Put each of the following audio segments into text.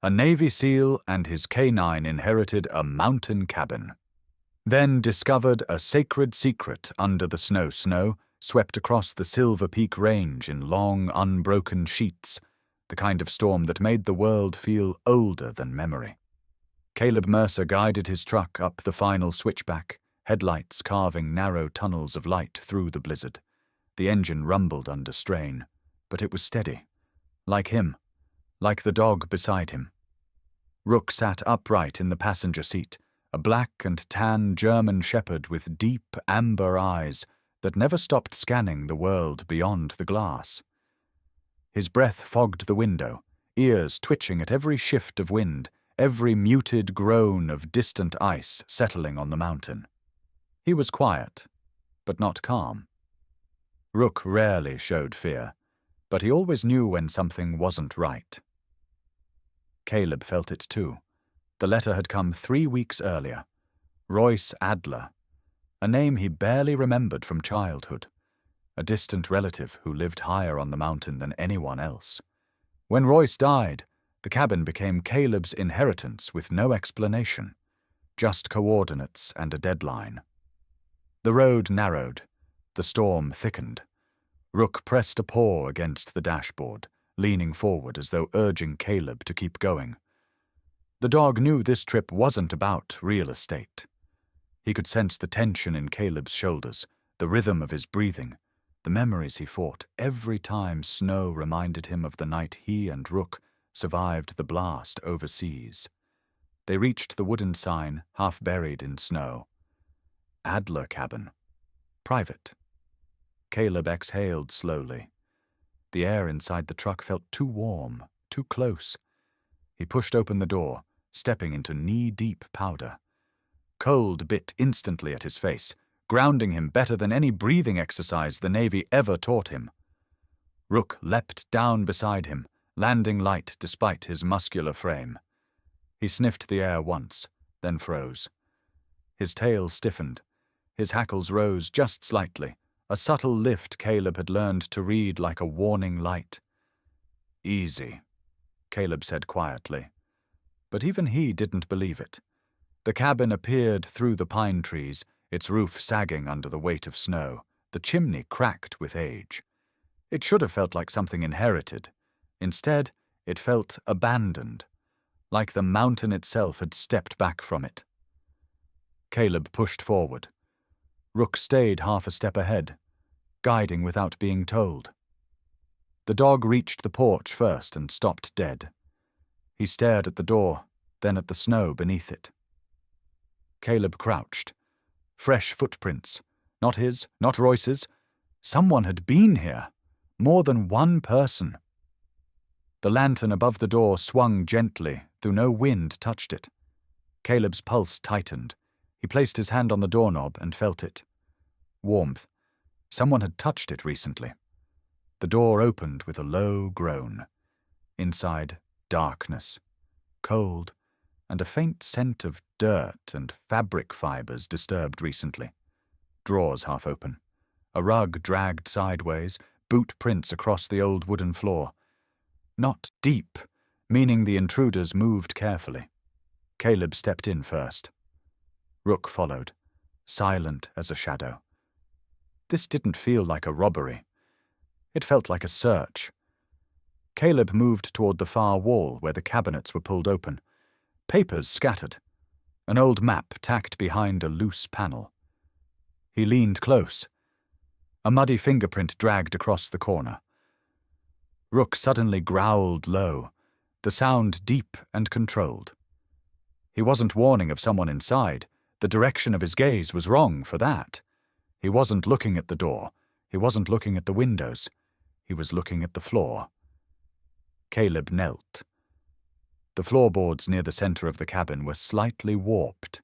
A Navy SEAL and his canine inherited a mountain cabin. Then discovered a sacred secret under the snow swept across the Silver Peak Range in long, unbroken sheets, the kind of storm that made the world feel older than memory. Caleb Mercer guided his truck up the final switchback, headlights carving narrow tunnels of light through the blizzard. The engine rumbled under strain, but it was steady. Like him, like the dog beside him. Rook sat upright in the passenger seat, a black and tan German shepherd with deep amber eyes that never stopped scanning the world beyond the glass. His breath fogged the window, ears twitching at every shift of wind, every muted groan of distant ice settling on the mountain. He was quiet, but not calm. Rook rarely showed fear, but he always knew when something wasn't right. Caleb felt it too. The letter had come 3 weeks earlier. Royce Adler, a name he barely remembered from childhood, a distant relative who lived higher on the mountain than anyone else. When Royce died, the cabin became Caleb's inheritance with no explanation, just coordinates and a deadline. The road narrowed, the storm thickened. Rook pressed a paw against the dashboard, leaning forward as though urging Caleb to keep going. The dog knew this trip wasn't about real estate. He could sense the tension in Caleb's shoulders, the rhythm of his breathing, the memories he fought every time snow reminded him of the night he and Rook survived the blast overseas. They reached the wooden sign, half buried in snow. Adler cabin. Private. Caleb exhaled slowly. The air inside the truck felt too warm, too close. He pushed open the door, stepping into knee-deep powder. Cold bit instantly at his face, grounding him better than any breathing exercise the Navy ever taught him. Rook leapt down beside him, landing light despite his muscular frame. He sniffed the air once, then froze. His tail stiffened. His hackles rose just slightly, a subtle lift Caleb had learned to read like a warning light. "Easy," Caleb said quietly. But even he didn't believe it. The cabin appeared through the pine trees, its roof sagging under the weight of snow, the chimney cracked with age. It should have felt like something inherited. Instead, it felt abandoned, like the mountain itself had stepped back from it. Caleb pushed forward. Rook stayed half a step ahead, guiding without being told. The dog reached the porch first and stopped dead. He stared at the door, then at the snow beneath it. Caleb crouched. Fresh footprints. Not his, not Royce's. Someone had been here. More than one person. The lantern above the door swung gently, though no wind touched it. Caleb's pulse tightened. He placed his hand on the doorknob and felt it. Warmth. Someone had touched it recently. The door opened with a low groan. Inside, darkness. Cold, and a faint scent of dirt and fabric fibers disturbed recently. Drawers half open. A rug dragged sideways, boot prints across the old wooden floor. Not deep, meaning the intruders moved carefully. Caleb stepped in first. Rook followed, silent as a shadow. This didn't feel like a robbery. It felt like a search. Caleb moved toward the far wall where the cabinets were pulled open. Papers scattered. An old map tacked behind a loose panel. He leaned close. A muddy fingerprint dragged across the corner. Rook suddenly growled low, the sound deep and controlled. He wasn't warning of someone inside. The direction of his gaze was wrong for that. He wasn't looking at the door. He wasn't looking at the windows. He was looking at the floor. Caleb knelt. The floorboards near the center of the cabin were slightly warped,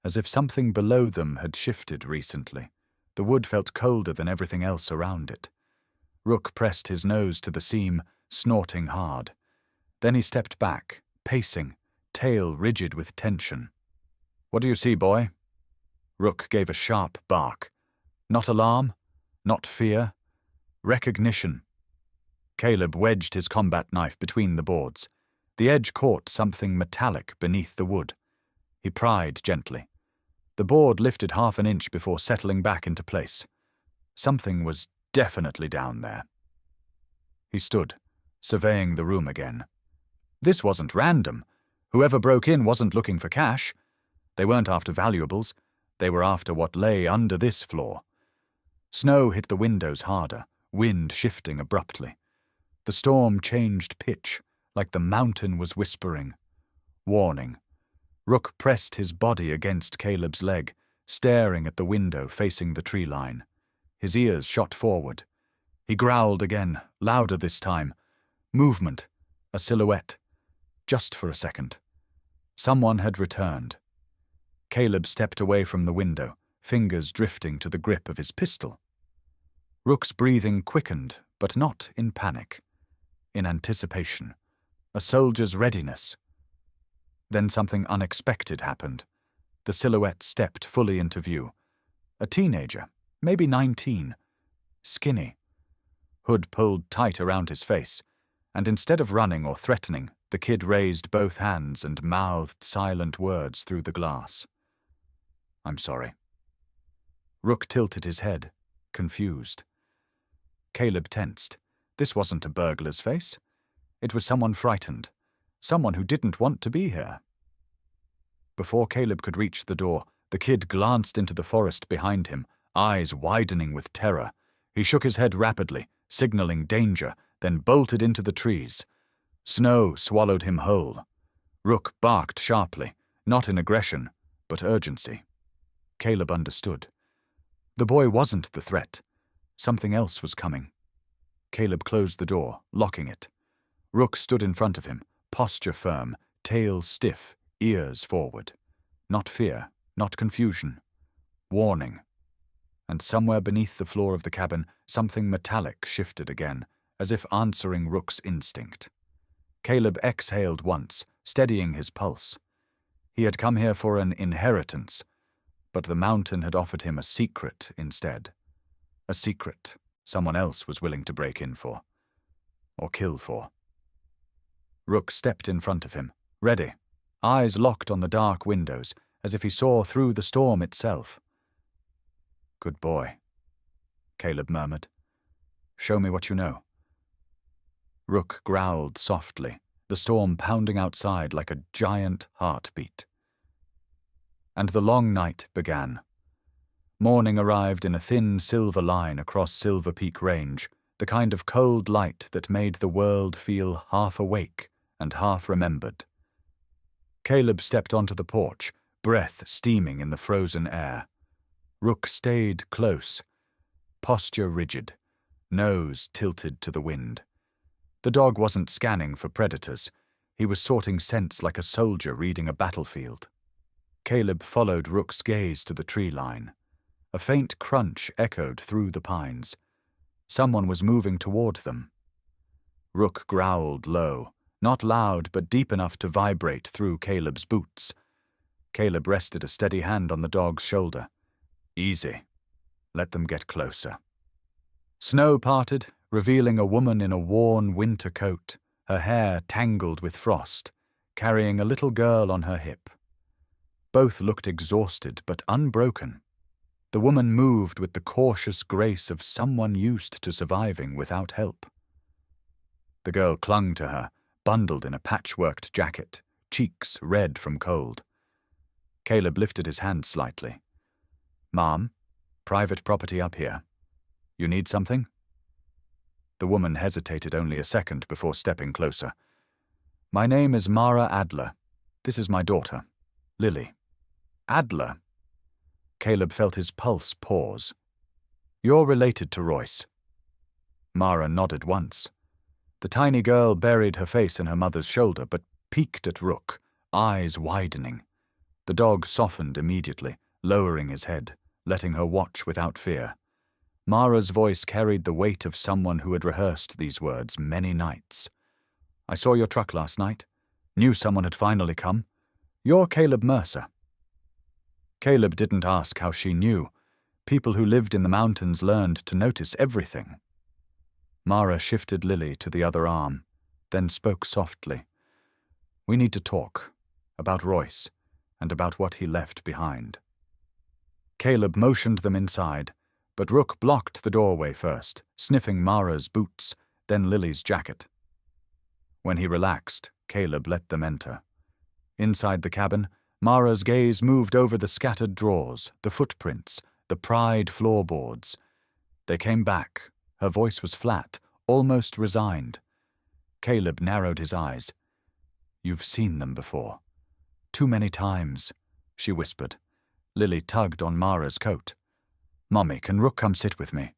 as if something below them had shifted recently. The wood felt colder than everything else around it. Rook pressed his nose to the seam, snorting hard. Then he stepped back, pacing, tail rigid with tension. "What do you see, boy?" Rook gave a sharp bark. Not alarm, not fear. Recognition. Caleb wedged his combat knife between the boards. The edge caught something metallic beneath the wood. He pried gently. The board lifted half an inch before settling back into place. Something was definitely down there. He stood, surveying the room again. This wasn't random. Whoever broke in wasn't looking for cash. They weren't after valuables. They were after what lay under this floor. Snow hit the windows harder, wind shifting abruptly. The storm changed pitch, like the mountain was whispering. Warning. Rook pressed his body against Caleb's leg, staring at the window facing the tree line. His ears shot forward. He growled again, louder this time. Movement. A silhouette. Just for a second. Someone had returned. Caleb stepped away from the window, fingers drifting to the grip of his pistol. Rook's breathing quickened, but not in panic. In anticipation. A soldier's readiness. Then something unexpected happened. The silhouette stepped fully into view. A teenager, maybe 19. Skinny. Hood pulled tight around his face, and instead of running or threatening, the kid raised both hands and mouthed silent words through the glass. I'm sorry. Rook tilted his head, confused. Caleb tensed. This wasn't a burglar's face. It was someone frightened. Someone who didn't want to be here. Before Caleb could reach the door, the kid glanced into the forest behind him, eyes widening with terror. He shook his head rapidly, signaling danger, then bolted into the trees. Snow swallowed him whole. Rook barked sharply, not in aggression, but urgency. Caleb understood. The boy wasn't the threat. Something else was coming. Caleb closed the door, locking it. Rook stood in front of him, posture firm, tail stiff, ears forward. Not fear, not confusion. Warning. And somewhere beneath the floor of the cabin, something metallic shifted again, as if answering Rook's instinct. Caleb exhaled once, steadying his pulse. He had come here for an inheritance, but the mountain had offered him a secret instead. A secret someone else was willing to break in for. Or kill for. Rook stepped in front of him, ready, eyes locked on the dark windows, as if he saw through the storm itself. Good boy, Caleb murmured. Show me what you know. Rook growled softly, the storm pounding outside like a giant heartbeat. And the long night began. Morning arrived in a thin silver line across Silver Peak Range, the kind of cold light that made the world feel half awake and half remembered. Caleb stepped onto the porch, breath steaming in the frozen air. Rook stayed close, posture rigid, nose tilted to the wind. The dog wasn't scanning for predators. He was sorting scents like a soldier reading a battlefield. Caleb followed Rook's gaze to the tree line. A faint crunch echoed through the pines. Someone was moving toward them. Rook growled low, not loud but deep enough to vibrate through Caleb's boots. Caleb rested a steady hand on the dog's shoulder. Easy. Let them get closer. Snow parted, revealing a woman in a worn winter coat, her hair tangled with frost, carrying a little girl on her hip. Both looked exhausted but unbroken. The woman moved with the cautious grace of someone used to surviving without help. The girl clung to her, bundled in a patchworked jacket, cheeks red from cold. Caleb lifted his hand slightly. Mom, private property up here. You need something? The woman hesitated only a second before stepping closer. My name is Mara Adler. This is my daughter, Lily. Adler? Caleb felt his pulse pause. You're related to Royce. Mara nodded once. The tiny girl buried her face in her mother's shoulder, but peeked at Rook, eyes widening. The dog softened immediately, lowering his head, letting her watch without fear. Mara's voice carried the weight of someone who had rehearsed these words many nights. I saw your truck last night. Knew someone had finally come. You're Caleb Mercer. Caleb didn't ask how she knew. People who lived in the mountains learned to notice everything. Mara shifted Lily to the other arm, then spoke softly. We need to talk. About Royce, and about what he left behind. Caleb motioned them inside, but Rook blocked the doorway first, sniffing Mara's boots, then Lily's jacket. When he relaxed, Caleb let them enter. Inside the cabin, Mara's gaze moved over the scattered drawers, the footprints, the pried floorboards. They came back. Her voice was flat, almost resigned. Caleb narrowed his eyes. "You've seen them before." "Too many times," she whispered. Lily tugged on Mara's coat. "Mommy, can Rook come sit with me?"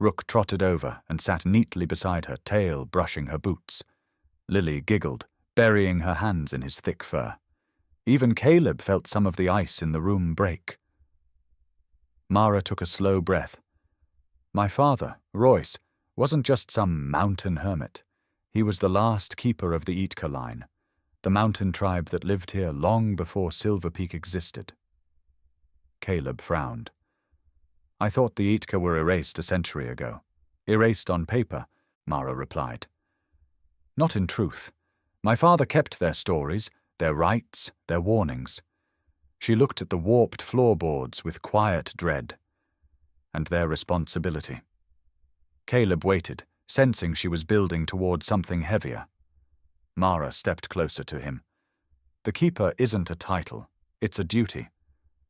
Rook trotted over and sat neatly beside her, tail brushing her boots. Lily giggled, burying her hands in his thick fur. Even Caleb felt some of the ice in the room break. Mara took a slow breath. "My father, Royce, wasn't just some mountain hermit. He was the last keeper of the Itka line, the mountain tribe that lived here long before Silver Peak existed." Caleb frowned. "I thought the Itka were erased a century ago." "Erased on paper," Mara replied. "Not in truth. My father kept their stories, their rites, their warnings." She looked at the warped floorboards with quiet dread. "And their responsibility." Caleb waited, sensing she was building toward something heavier. Mara stepped closer to him. "The keeper isn't a title, it's a duty.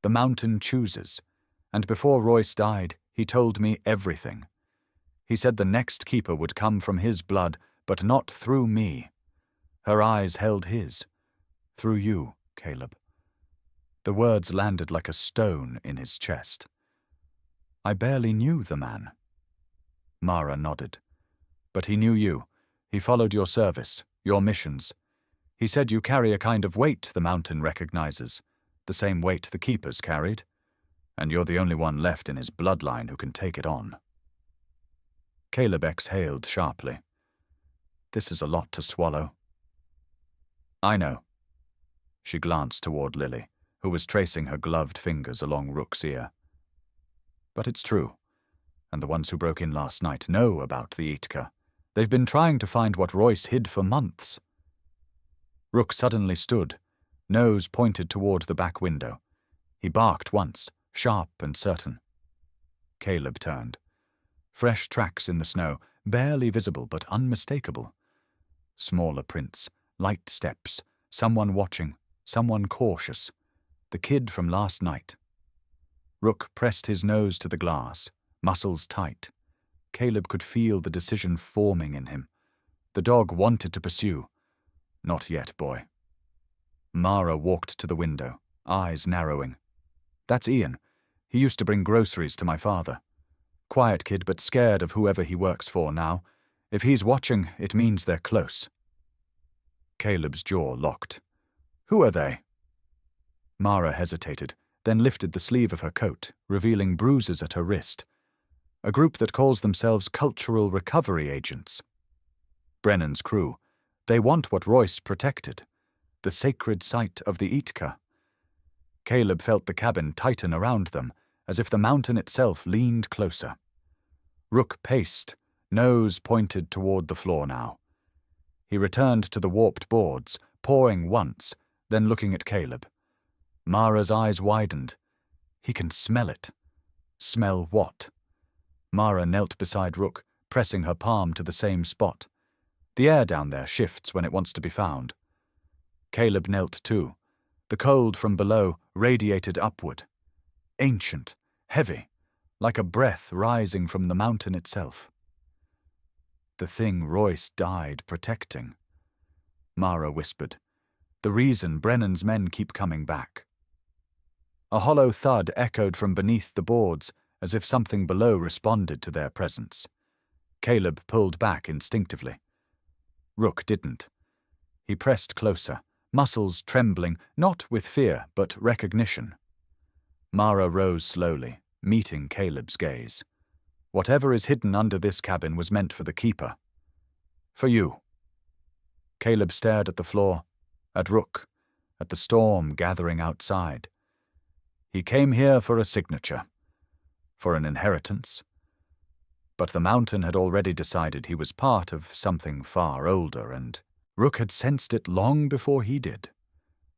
The mountain chooses. And before Royce died, he told me everything. He said the next keeper would come from his blood, but not through me." Her eyes held his. "Through you, Caleb." The words landed like a stone in his chest. "I barely knew the man." Mara nodded. "But he knew you. He followed your service, your missions. He said you carry a kind of weight the mountain recognizes, the same weight the keepers carried, and you're the only one left in his bloodline who can take it on." Caleb exhaled sharply. "This is a lot to swallow." "I know." She glanced toward Lily, who was tracing her gloved fingers along Rook's ear. "But it's true, and the ones who broke in last night know about the Itka. They've been trying to find what Royce hid for months." Rook suddenly stood, nose pointed toward the back window. He barked once, sharp and certain. Caleb turned. Fresh tracks in the snow, barely visible but unmistakable. Smaller prints, light steps, someone watching, someone cautious. The kid from last night. Rook pressed his nose to the glass, muscles tight. Caleb could feel the decision forming in him. The dog wanted to pursue. "Not yet, boy." Mara walked to the window, eyes narrowing. "That's Ian. He used to bring groceries to my father. Quiet kid, but scared of whoever he works for now. If he's watching, it means they're close." Caleb's jaw locked. "Who are they?" Mara hesitated, then lifted the sleeve of her coat, revealing bruises at her wrist. "A group that calls themselves Cultural Recovery Agents. Brennan's crew. They want what Royce protected. The sacred site of the Itka." Caleb felt the cabin tighten around them, as if the mountain itself leaned closer. Rook paced, nose pointed toward the floor now. He returned to the warped boards, pawing once, then looking at Caleb. Mara's eyes widened. He can smell it. Smell what? Mara knelt beside Rook, pressing her palm to the same spot. The air down there shifts when it wants to be found. Caleb knelt too. The cold from below radiated upward. Ancient, heavy, like a breath rising from the mountain itself. "The thing Royce died protecting," Mara whispered. "The reason Brennan's men keep coming back." A hollow thud echoed from beneath the boards, as if something below responded to their presence. Caleb pulled back instinctively. Rook didn't. He pressed closer, muscles trembling, not with fear, but recognition. Mara rose slowly, meeting Caleb's gaze. "Whatever is hidden under this cabin was meant for the keeper. For you." Caleb stared at the floor, at Rook, at the storm gathering outside. He came here for a signature, for an inheritance. But the mountain had already decided he was part of something far older and Rook had sensed it long before he did.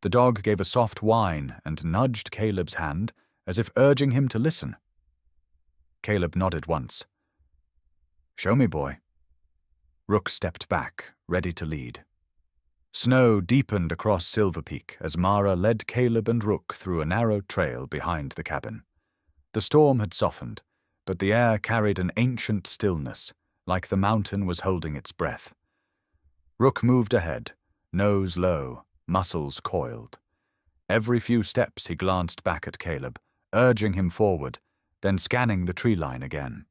The dog gave a soft whine and nudged Caleb's hand, as if urging him to listen. Caleb nodded once. "Show me, boy." Rook stepped back, ready to lead. Snow deepened across Silver Peak as Mara led Caleb and Rook through a narrow trail behind the cabin. The storm had softened, but the air carried an ancient stillness, like the mountain was holding its breath. Rook moved ahead, nose low, muscles coiled. Every few steps he glanced back at Caleb, urging him forward, then scanning the tree line again.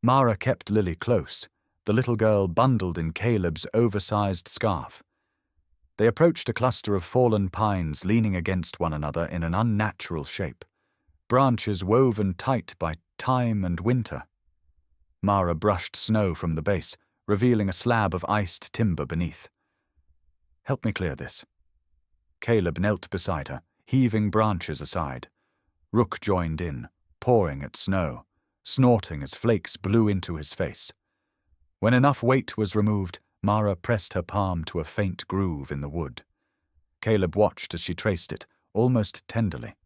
Mara kept Lily close, the little girl bundled in Caleb's oversized scarf. They approached a cluster of fallen pines leaning against one another in an unnatural shape, branches woven tight by time and winter. Mara brushed snow from the base, revealing a slab of iced timber beneath. "Help me clear this." Caleb knelt beside her, heaving branches aside. Rook joined in, pawing at snow, snorting as flakes blew into his face. When enough weight was removed, Mara pressed her palm to a faint groove in the wood. Caleb watched as she traced it, almost tenderly.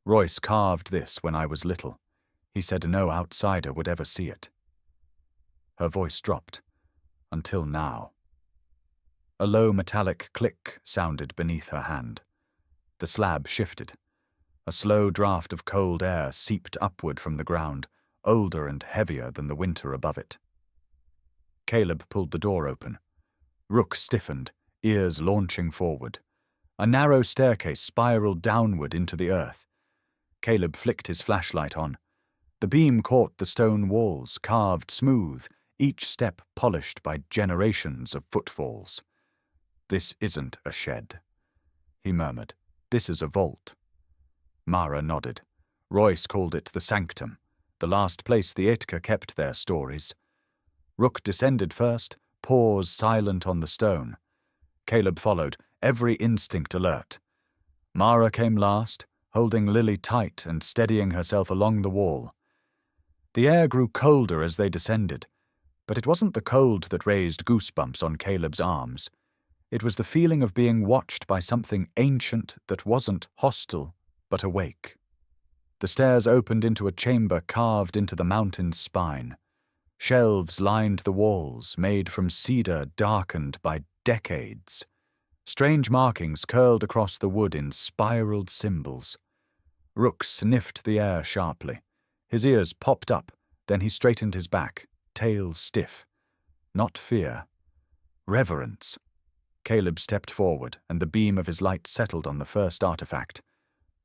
"Royce carved this when I was little. He said no outsider would ever see it." Her voice dropped. "Until now." A low metallic click sounded beneath her hand. The slab shifted. A slow draft of cold air seeped upward from the ground, older and heavier than the winter above it. Caleb pulled the door open. Rook stiffened, ears launching forward. A narrow staircase spiraled downward into the earth. Caleb flicked his flashlight on. The beam caught the stone walls, carved smooth, each step polished by generations of footfalls. "This isn't a shed," he murmured. "This is a vault." Mara nodded. Royce called it the sanctum, the last place the Etka kept their stories. Rook descended first, paws silent on the stone. Caleb followed, every instinct alert. Mara came last, holding Lily tight and steadying herself along the wall. The air grew colder as they descended, but it wasn't the cold that raised goosebumps on Caleb's arms. It was the feeling of being watched by something ancient that wasn't hostile, but awake. The stairs opened into a chamber carved into the mountain's spine. Shelves lined the walls, made from cedar darkened by decades. Strange markings curled across the wood in spiraled symbols. Rook sniffed the air sharply. His ears popped up, then he straightened his back, tail stiff. Not fear. Reverence. Caleb stepped forward, and the beam of his light settled on the first artifact.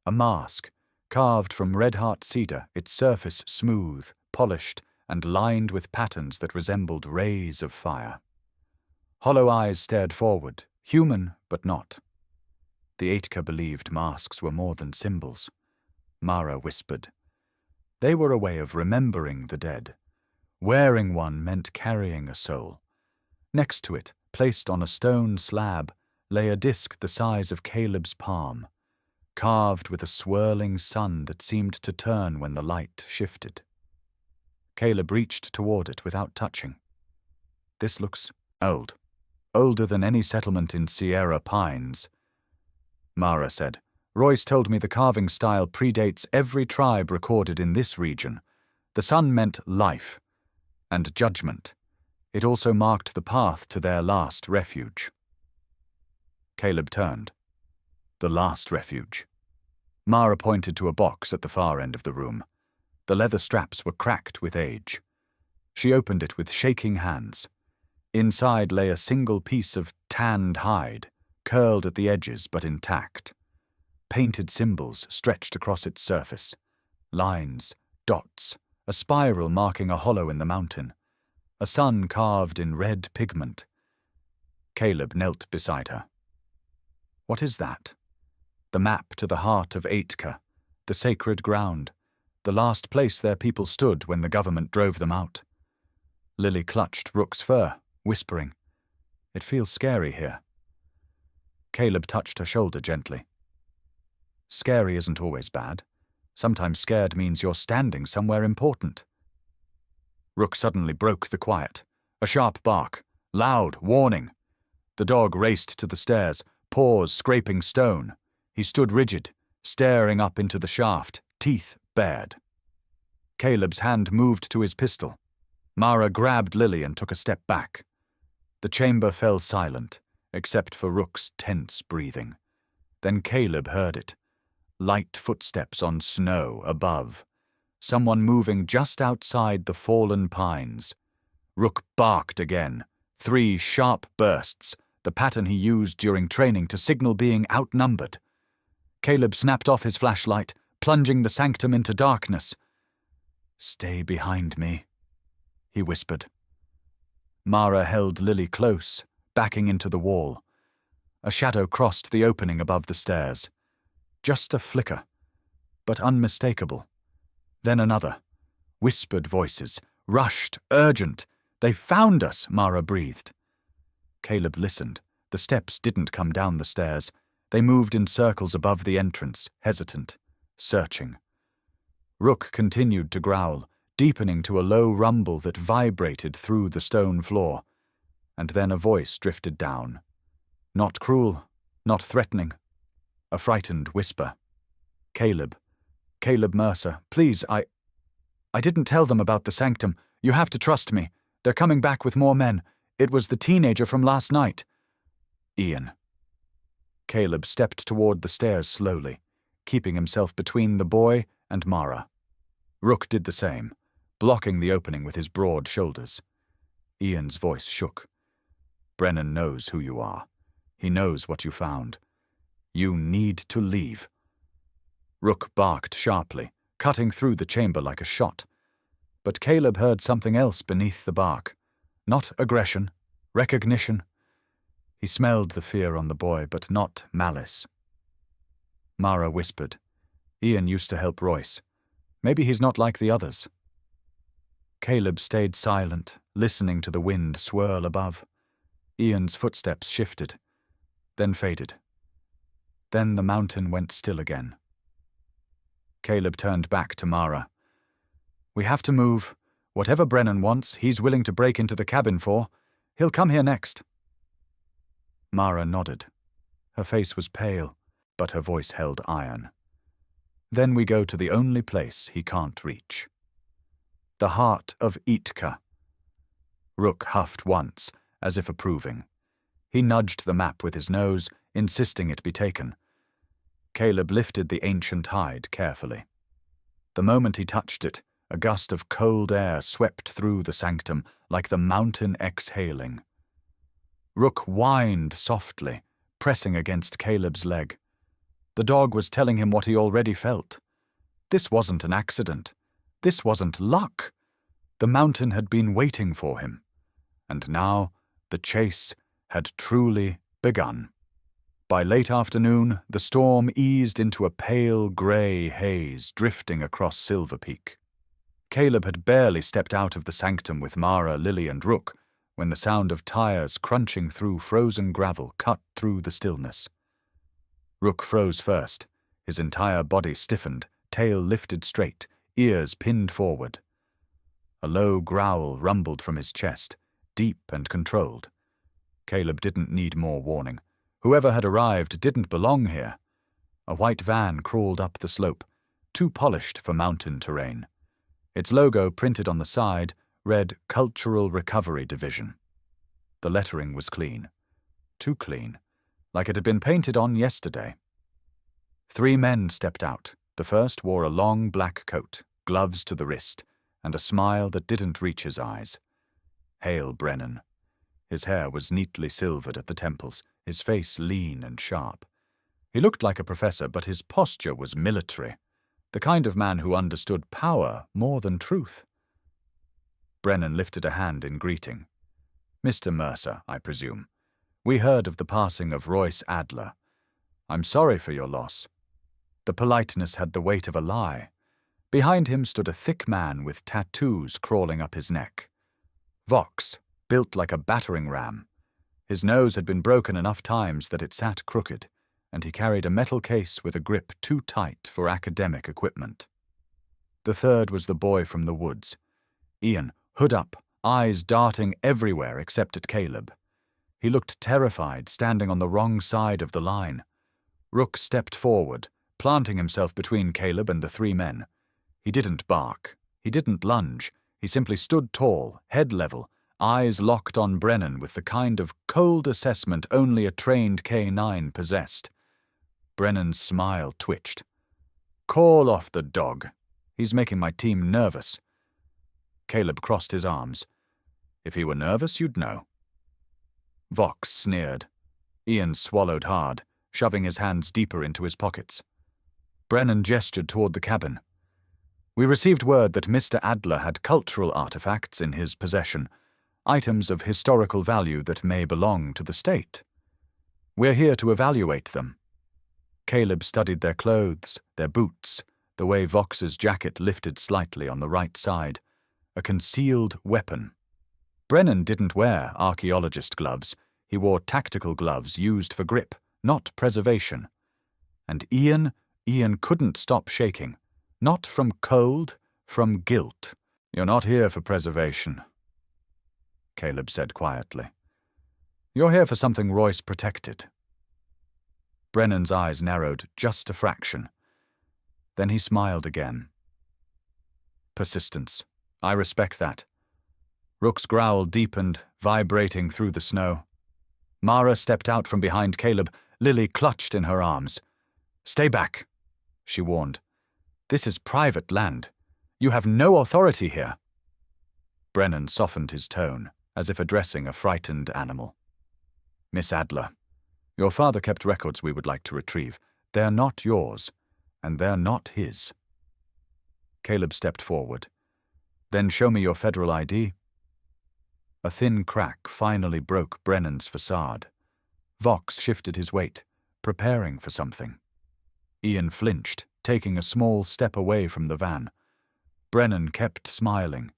A mask, carved from red-heart cedar, its surface smooth, polished, and lined with patterns that resembled rays of fire. Hollow eyes stared forward, human but not. The Etka believed masks were more than symbols. Mara whispered. They were a way of remembering the dead. Wearing one meant carrying a soul. Next to it, placed on a stone slab, lay a disc the size of Caleb's palm, carved with a swirling sun that seemed to turn when the light shifted. Caleb reached toward it without touching. "This looks old. Older than any settlement in Sierra Pines." Mara said, "Royce told me the carving style predates every tribe recorded in this region. The sun meant life and judgment. It also marked the path to their last refuge." Caleb turned. The last refuge. Mara pointed to a box at the far end of the room. The leather straps were cracked with age. She opened it with shaking hands. Inside lay a single piece of tanned hide, curled at the edges but intact. Painted symbols stretched across its surface. Lines, dots, a spiral marking a hollow in the mountain. A sun carved in red pigment. Caleb knelt beside her. "What is that?" "The map to the heart of Etka, the sacred ground, the last place their people stood when the government drove them out." Lily clutched Rook's fur, whispering, "It feels scary here." Caleb touched her shoulder gently. "Scary isn't always bad. Sometimes scared means you're standing somewhere important." Rook suddenly broke the quiet. A sharp bark, loud, warning. The dog raced to the stairs, paws scraping stone. He stood rigid, staring up into the shaft, teeth bared. Caleb's hand moved to his pistol. Mara grabbed Lily and took a step back. The chamber fell silent, except for Rook's tense breathing. Then Caleb heard it. Light footsteps on snow above. Someone moving just outside the fallen pines. Rook barked again. 3 sharp bursts, the pattern he used during training to signal being outnumbered. Caleb snapped off his flashlight, plunging the sanctum into darkness. "Stay behind me," he whispered. Mara held Lily close, backing into the wall. A shadow crossed the opening above the stairs. Just a flicker, but unmistakable. Then another. Whispered voices, rushed, urgent. "They found us," Mara breathed. Caleb listened. The steps didn't come down the stairs. They moved in circles above the entrance, hesitant, searching. Rook continued to growl, deepening to a low rumble that vibrated through the stone floor. And then a voice drifted down. Not cruel, not threatening. A frightened whisper. "Caleb. Caleb Mercer, please, I didn't tell them about the sanctum. You have to trust me. They're coming back with more men. It was the teenager from last night." Ian. Caleb stepped toward the stairs slowly, keeping himself between the boy and Mara. Rook did the same, blocking the opening with his broad shoulders. Ian's voice shook. "Brennan knows who you are. He knows what you found. You need to leave." Rook barked sharply, cutting through the chamber like a shot. But Caleb heard something else beneath the bark. Not aggression, recognition. He smelled the fear on the boy, but not malice. Mara whispered, "Ian used to help Royce. Maybe he's not like the others." Caleb stayed silent, listening to the wind swirl above. Ian's footsteps shifted, then faded. Then the mountain went still again. Caleb turned back to Mara. "We have to move. Whatever Brennan wants, he's willing to break into the cabin for. He'll come here next." Mara nodded. Her face was pale, but her voice held iron. "Then we go to the only place he can't reach. The heart of Itka." Rook huffed once, as if approving. He nudged the map with his nose, insisting it be taken. Caleb lifted the ancient hide carefully. The moment he touched it, a gust of cold air swept through the sanctum like the mountain exhaling. Rook whined softly, pressing against Caleb's leg. The dog was telling him what he already felt. This wasn't an accident. This wasn't luck. The mountain had been waiting for him. And now the chase had truly begun. By late afternoon, the storm eased into a pale grey haze drifting across Silver Peak. Caleb had barely stepped out of the sanctum with Mara, Lily, and Rook when the sound of tires crunching through frozen gravel cut through the stillness. Rook froze first, his entire body stiffened, tail lifted straight, ears pinned forward. A low growl rumbled from his chest, deep and controlled. Caleb didn't need more warning. Whoever had arrived didn't belong here. A white van crawled up the slope, too polished for mountain terrain. Its logo, printed on the side, read Cultural Recovery Division. The lettering was clean. Too clean, like it had been painted on yesterday. 3 men stepped out. The first wore a long black coat, gloves to the wrist, and a smile that didn't reach his eyes. Hale Brennan. His hair was neatly silvered at the temples, his face lean and sharp. He looked like a professor, but his posture was military, the kind of man who understood power more than truth. Brennan lifted a hand in greeting. "Mr. Mercer, I presume. We heard of the passing of Royce Adler. I'm sorry for your loss." The politeness had the weight of a lie. Behind him stood a thick man with tattoos crawling up his neck. Vox, built like a battering ram. His nose had been broken enough times that it sat crooked, and he carried a metal case with a grip too tight for academic equipment. The third was the boy from the woods. Ian, hood up, eyes darting everywhere except at Caleb. He looked terrified, standing on the wrong side of the line. Rook stepped forward, planting himself between Caleb and the three men. He didn't bark. He didn't lunge. He simply stood tall, head level, eyes locked on Brennan with the kind of cold assessment only a trained K9 possessed. Brennan's smile twitched. "Call off the dog. He's making my team nervous." Caleb crossed his arms. "If he were nervous, you'd know." Vox sneered. Ian swallowed hard, shoving his hands deeper into his pockets. Brennan gestured toward the cabin. "We received word that Mr. Adler had cultural artifacts in his possession, items of historical value that may belong to the state. We're here to evaluate them." Caleb studied their clothes, their boots, the way Vox's jacket lifted slightly on the right side. A concealed weapon. Brennan didn't wear archaeologist gloves. He wore tactical gloves used for grip, not preservation. And Ian couldn't stop shaking. Not from cold, from guilt. "You're not here for preservation," Caleb said quietly. "You're here for something Royce protected." Brennan's eyes narrowed just a fraction. Then he smiled again. "Persistence. I respect that." Rook's growl deepened, vibrating through the snow. Mara stepped out from behind Caleb, Lily clutched in her arms. "Stay back," she warned. "This is private land. You have no authority here." Brennan softened his tone, as if addressing a frightened animal. "Miss Adler, your father kept records we would like to retrieve. They're not yours, and they're not his." Caleb stepped forward. "Then show me your federal ID." A thin crack finally broke Brennan's facade. Vox shifted his weight, preparing for something. Ian flinched, taking a small step away from the van. Brennan kept smiling.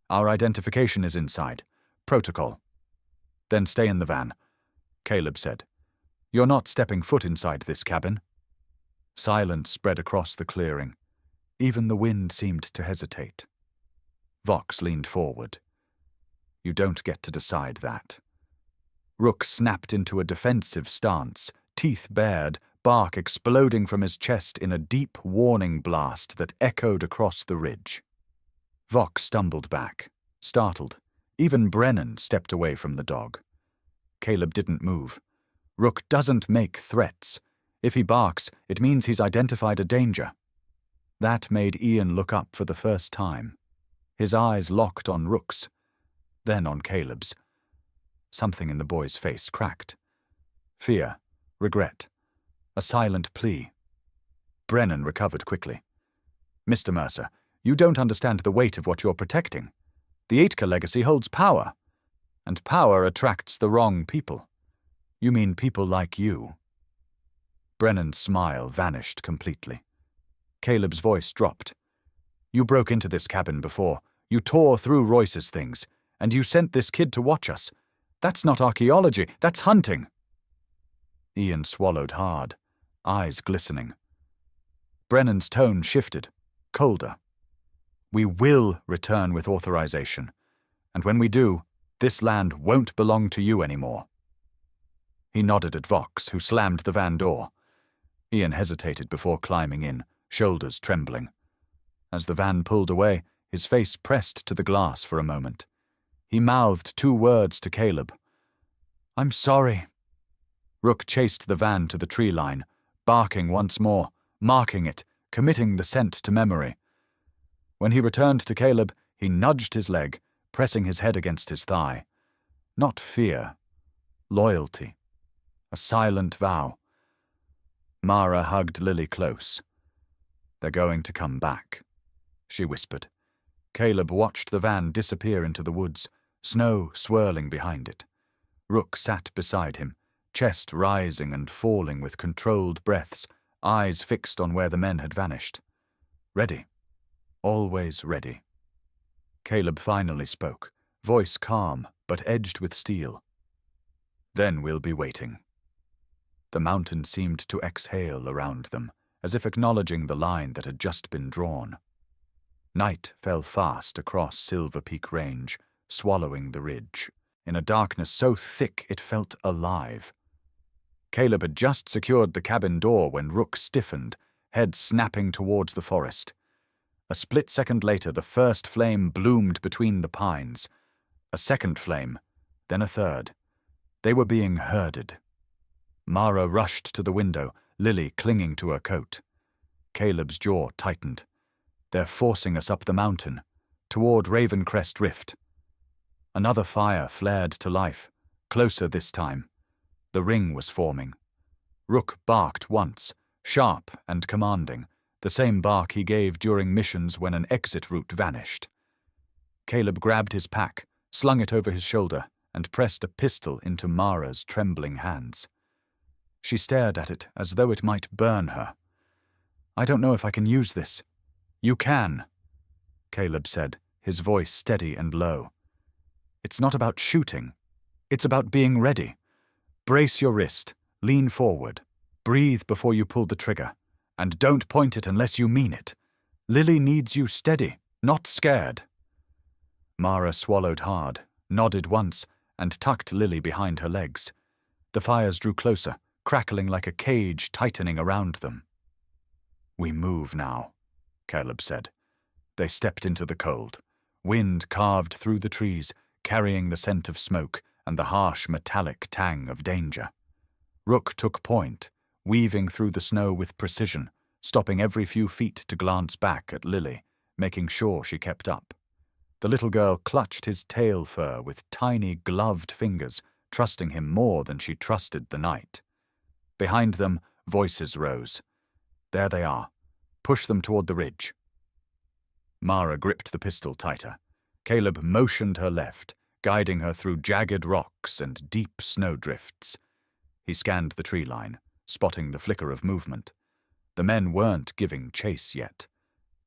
"Our identification is inside. Protocol." "Then stay in the van," Caleb said. "You're not stepping foot inside this cabin." Silence spread across the clearing. Even the wind seemed to hesitate. Vox leaned forward. "You don't get to decide that." Rook snapped into a defensive stance, teeth bared, bark exploding from his chest in a deep warning blast that echoed across the ridge. Vox stumbled back, startled. Even Brennan stepped away from the dog. Caleb didn't move. Rook doesn't make threats. If he barks, it means he's identified a danger. That made Ian look up for the first time. His eyes locked on Rook's, then on Caleb's. Something in the boy's face cracked. Fear, regret, a silent plea. Brennan recovered quickly. "Mr. Mercer, you don't understand the weight of what you're protecting. The Aitka legacy holds power, and power attracts the wrong people. You mean people like you." Brennan's smile vanished completely. Caleb's voice dropped. "You broke into this cabin before. You tore through Royce's things, and you sent this kid to watch us. That's not archaeology, that's hunting." Ian swallowed hard, eyes glistening. Brennan's tone shifted, colder. "We will return with authorization, and when we do, this land won't belong to you anymore." He nodded at Vox, who slammed the van door. Ian hesitated before climbing in, shoulders trembling. As the van pulled away, his face pressed to the glass for a moment. He mouthed 2 words to Caleb. "I'm sorry." Rook chased the van to the tree line, barking once more, marking it, committing the scent to memory. When he returned to Caleb, he nudged his leg, pressing his head against his thigh. Not fear. Loyalty. A silent vow. Mara hugged Lily close. "They're going to come back," she whispered. Caleb watched the van disappear into the woods, snow swirling behind it. Rook sat beside him, chest rising and falling with controlled breaths, eyes fixed on where the men had vanished. Ready. Always ready. Caleb finally spoke, voice calm but edged with steel. "Then we'll be waiting." The mountain seemed to exhale around them, as if acknowledging the line that had just been drawn. Night fell fast across Silver Peak Range, swallowing the ridge. in a darkness so thick it felt alive. Caleb had just secured the cabin door when Rook stiffened, head snapping towards the forest. A split second later, the first flame bloomed between the pines. A second flame, then a third. They were being herded. Mara rushed to the window, Lily clinging to her coat. Caleb's jaw tightened. They're forcing us up the mountain, toward Ravencrest Rift. Another fire flared to life, closer this time. The ring was forming. Rook barked once, sharp and commanding, the same bark he gave during missions when an exit route vanished. Caleb grabbed his pack, slung it over his shoulder, and pressed a pistol into Mara's trembling hands. She stared at it as though it might burn her. "I don't know if I can use this." "You can," Caleb said, his voice steady and low. "It's not about shooting. It's about being ready. Brace your wrist, lean forward, breathe before you pull the trigger, and don't point it unless you mean it. Lily needs you steady, not scared." Mara swallowed hard, nodded once, and tucked Lily behind her legs. The fires drew closer, crackling like a cage tightening around them. "We move now," Caleb said. They stepped into the cold. Wind carved through the trees, carrying the scent of smoke and the harsh metallic tang of danger. Rook took point, weaving through the snow with precision, stopping every few feet to glance back at Lily, making sure she kept up. The little girl clutched his tail fur with tiny gloved fingers, trusting him more than she trusted the night. Behind them, voices rose. "There they are. Push them toward the ridge." Mara gripped the pistol tighter. Caleb motioned her left, guiding her through jagged rocks and deep snowdrifts. He scanned the tree line, spotting the flicker of movement. The men weren't giving chase yet.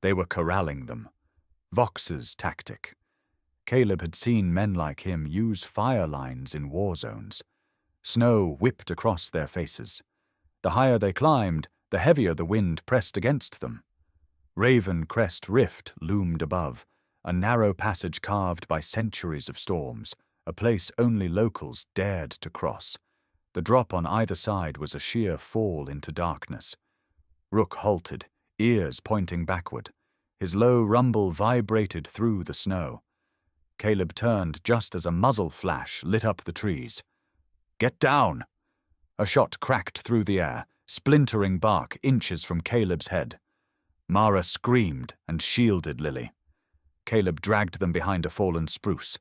They were corralling them. Vox's tactic. Caleb had seen men like him use fire lines in war zones. Snow whipped across their faces. The higher they climbed, the heavier the wind pressed against them. Ravencrest Rift loomed above, a narrow passage carved by centuries of storms, a place only locals dared to cross. The drop on either side was a sheer fall into darkness. Rook halted, ears pointing backward. His low rumble vibrated through the snow. Caleb turned just as a muzzle flash lit up the trees. "Get down!" A shot cracked through the air, splintering bark inches from Caleb's head. Mara screamed and shielded Lily. Caleb dragged them behind a fallen spruce.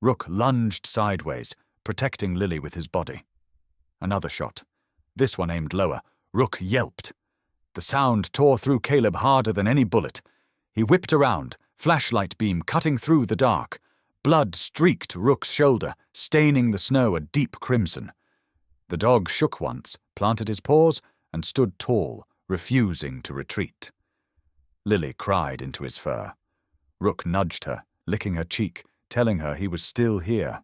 Rook lunged sideways, protecting Lily with his body. Another shot. This one aimed lower. Rook yelped. The sound tore through Caleb harder than any bullet. He whipped around, flashlight beam cutting through the dark. Blood streaked Rook's shoulder, staining the snow a deep crimson. The dog shook once, planted his paws, and stood tall, refusing to retreat. Lily cried into his fur. Rook nudged her, licking her cheek, telling her he was still here.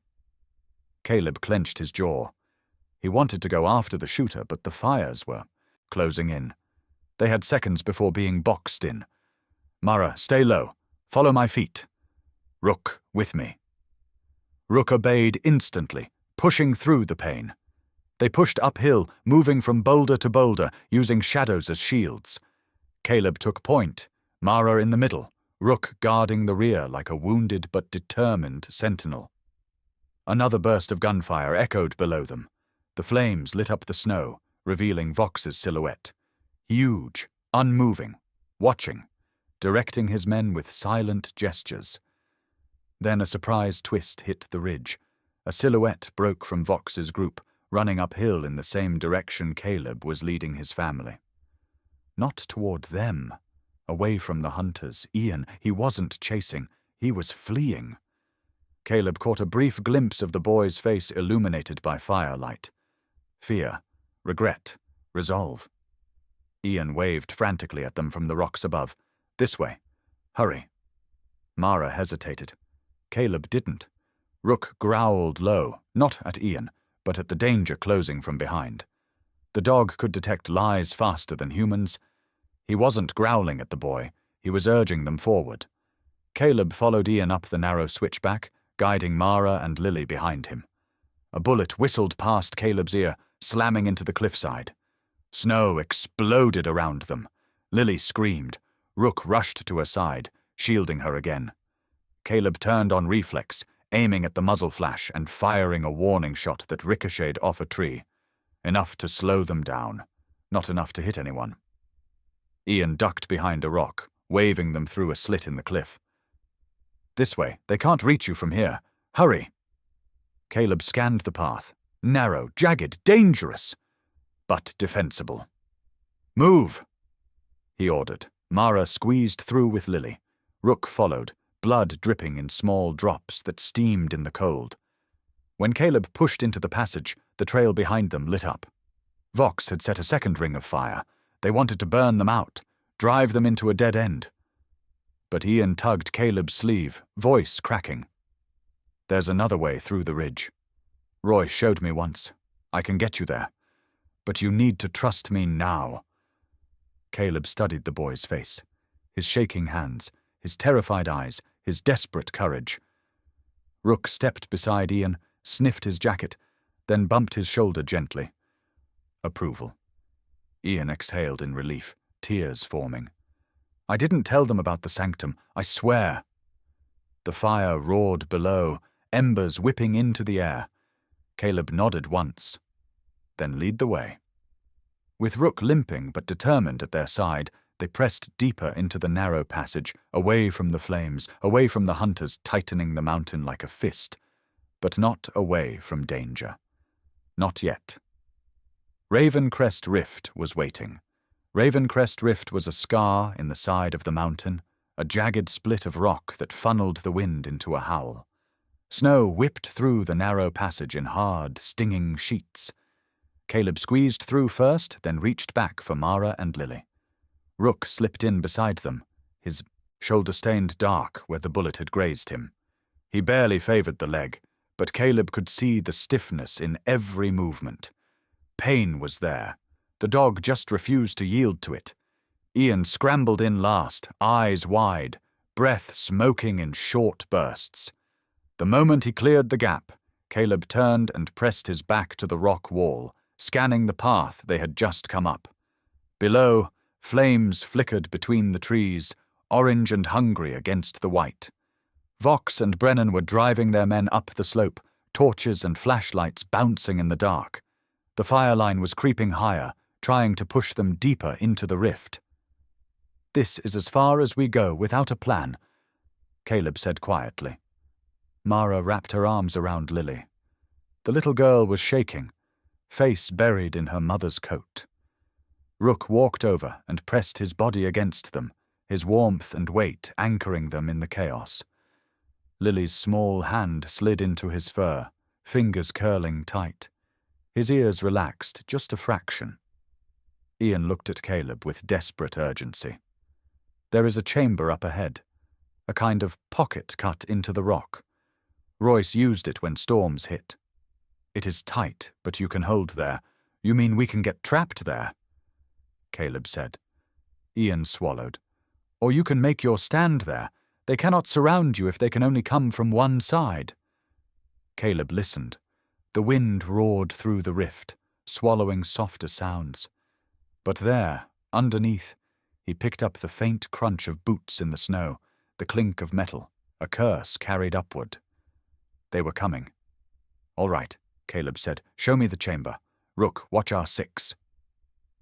Caleb clenched his jaw. He wanted to go after the shooter, but the fires were closing in. They had seconds before being boxed in. "Mara, stay low. Follow my feet." "Rook, with me." Rook obeyed instantly, pushing through the pain. They pushed uphill, moving from boulder to boulder, using shadows as shields. Caleb took point, Mara in the middle, Rook guarding the rear like a wounded but determined sentinel. Another burst of gunfire echoed below them. The flames lit up the snow, revealing Vox's silhouette. Huge, unmoving, watching, directing his men with silent gestures. Then a surprise twist hit the ridge. A silhouette broke from Vox's group, running uphill in the same direction Caleb was leading his family. Not toward them. Away from the hunters, Ian, he wasn't chasing, he was fleeing. Caleb caught a brief glimpse of the boy's face illuminated by firelight. Fear, regret, resolve. Ian waved frantically at them from the rocks above. "This way. Hurry." Mara hesitated. Caleb didn't. Rook growled low, not at Ian, but at the danger closing from behind. The dog could detect lies faster than humans. He wasn't growling at the boy, he was urging them forward. Caleb followed Ian up the narrow switchback, guiding Mara and Lily behind him. A bullet whistled past Caleb's ear, slamming into the cliffside. Snow exploded around them. Lily screamed. Rook rushed to her side, shielding her again. Caleb turned on reflex, aiming at the muzzle flash and firing a warning shot that ricocheted off a tree. Enough to slow them down, not enough to hit anyone. Ian ducked behind a rock, waving them through a slit in the cliff. "This way, they can't reach you from here. Hurry!" Caleb scanned the path. Narrow, jagged, dangerous, but defensible. "Move!" he ordered. Mara squeezed through with Lily. Rook followed, blood dripping in small drops that steamed in the cold. When Caleb pushed into the passage, the trail behind them lit up. Vox had set a second ring of fire. They wanted to burn them out, drive them into a dead end. But Ian tugged Caleb's sleeve, voice cracking. "There's another way through the ridge. Roy showed me once. I can get you there. But you need to trust me now." Caleb studied the boy's face, his shaking hands, his terrified eyes, his desperate courage. Rook stepped beside Ian, sniffed his jacket, then bumped his shoulder gently. Approval. Ian exhaled in relief, tears forming. "I didn't tell them about the sanctum, I swear." The fire roared below, embers whipping into the air. Caleb nodded once. "Then lead the way." With Rook limping but determined at their side, they pressed deeper into the narrow passage, away from the flames, away from the hunters tightening the mountain like a fist, but not away from danger. Not yet. Ravencrest Rift was waiting. Ravencrest Rift was a scar in the side of the mountain, a jagged split of rock that funneled the wind into a howl. Snow whipped through the narrow passage in hard, stinging sheets. Caleb squeezed through first, then reached back for Mara and Lily. Rook slipped in beside them, his shoulder stained dark where the bullet had grazed him. He barely favored the leg, but Caleb could see the stiffness in every movement. Pain was there. The dog just refused to yield to it. Ian scrambled in last, eyes wide, breath smoking in short bursts. The moment he cleared the gap, Caleb turned and pressed his back to the rock wall, scanning the path they had just come up. Below, flames flickered between the trees, orange and hungry against the white. Vox and Brennan were driving their men up the slope, torches and flashlights bouncing in the dark. The fire line was creeping higher, trying to push them deeper into the rift. "This is as far as we go without a plan," Caleb said quietly. Mara wrapped her arms around Lily. The little girl was shaking, face buried in her mother's coat. Rook walked over and pressed his body against them, his warmth and weight anchoring them in the chaos. Lily's small hand slid into his fur, fingers curling tight. His ears relaxed just a fraction. Ian looked at Caleb with desperate urgency. "There is a chamber up ahead, a kind of pocket cut into the rock. Royce used it when storms hit. It is tight, but you can hold there. You mean we can get trapped there?" Caleb said. Ian swallowed. "Or you can make your stand there. They cannot surround you if they can only come from one side." Caleb listened. The wind roared through the rift, swallowing softer sounds. But there, underneath, he picked up the faint crunch of boots in the snow, the clink of metal, a curse carried upward. They were coming. "All right," Caleb said. "Show me the chamber. Rook, watch our six."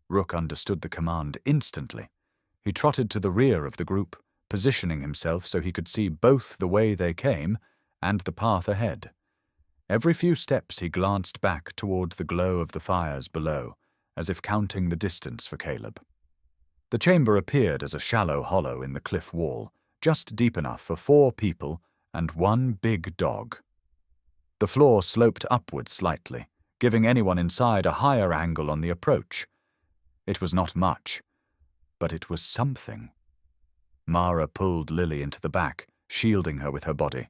Rook understood the command instantly. He trotted to the rear of the group, positioning himself so he could see both the way they came and the path ahead. Every few steps he glanced back toward the glow of the fires below, as if counting the distance for Caleb. The chamber appeared as a shallow hollow in the cliff wall, just deep enough for 4 people and 1 big dog. The floor sloped upward slightly, giving anyone inside a higher angle on the approach. It was not much, but it was something. Mara pulled Lily into the back, shielding her with her body.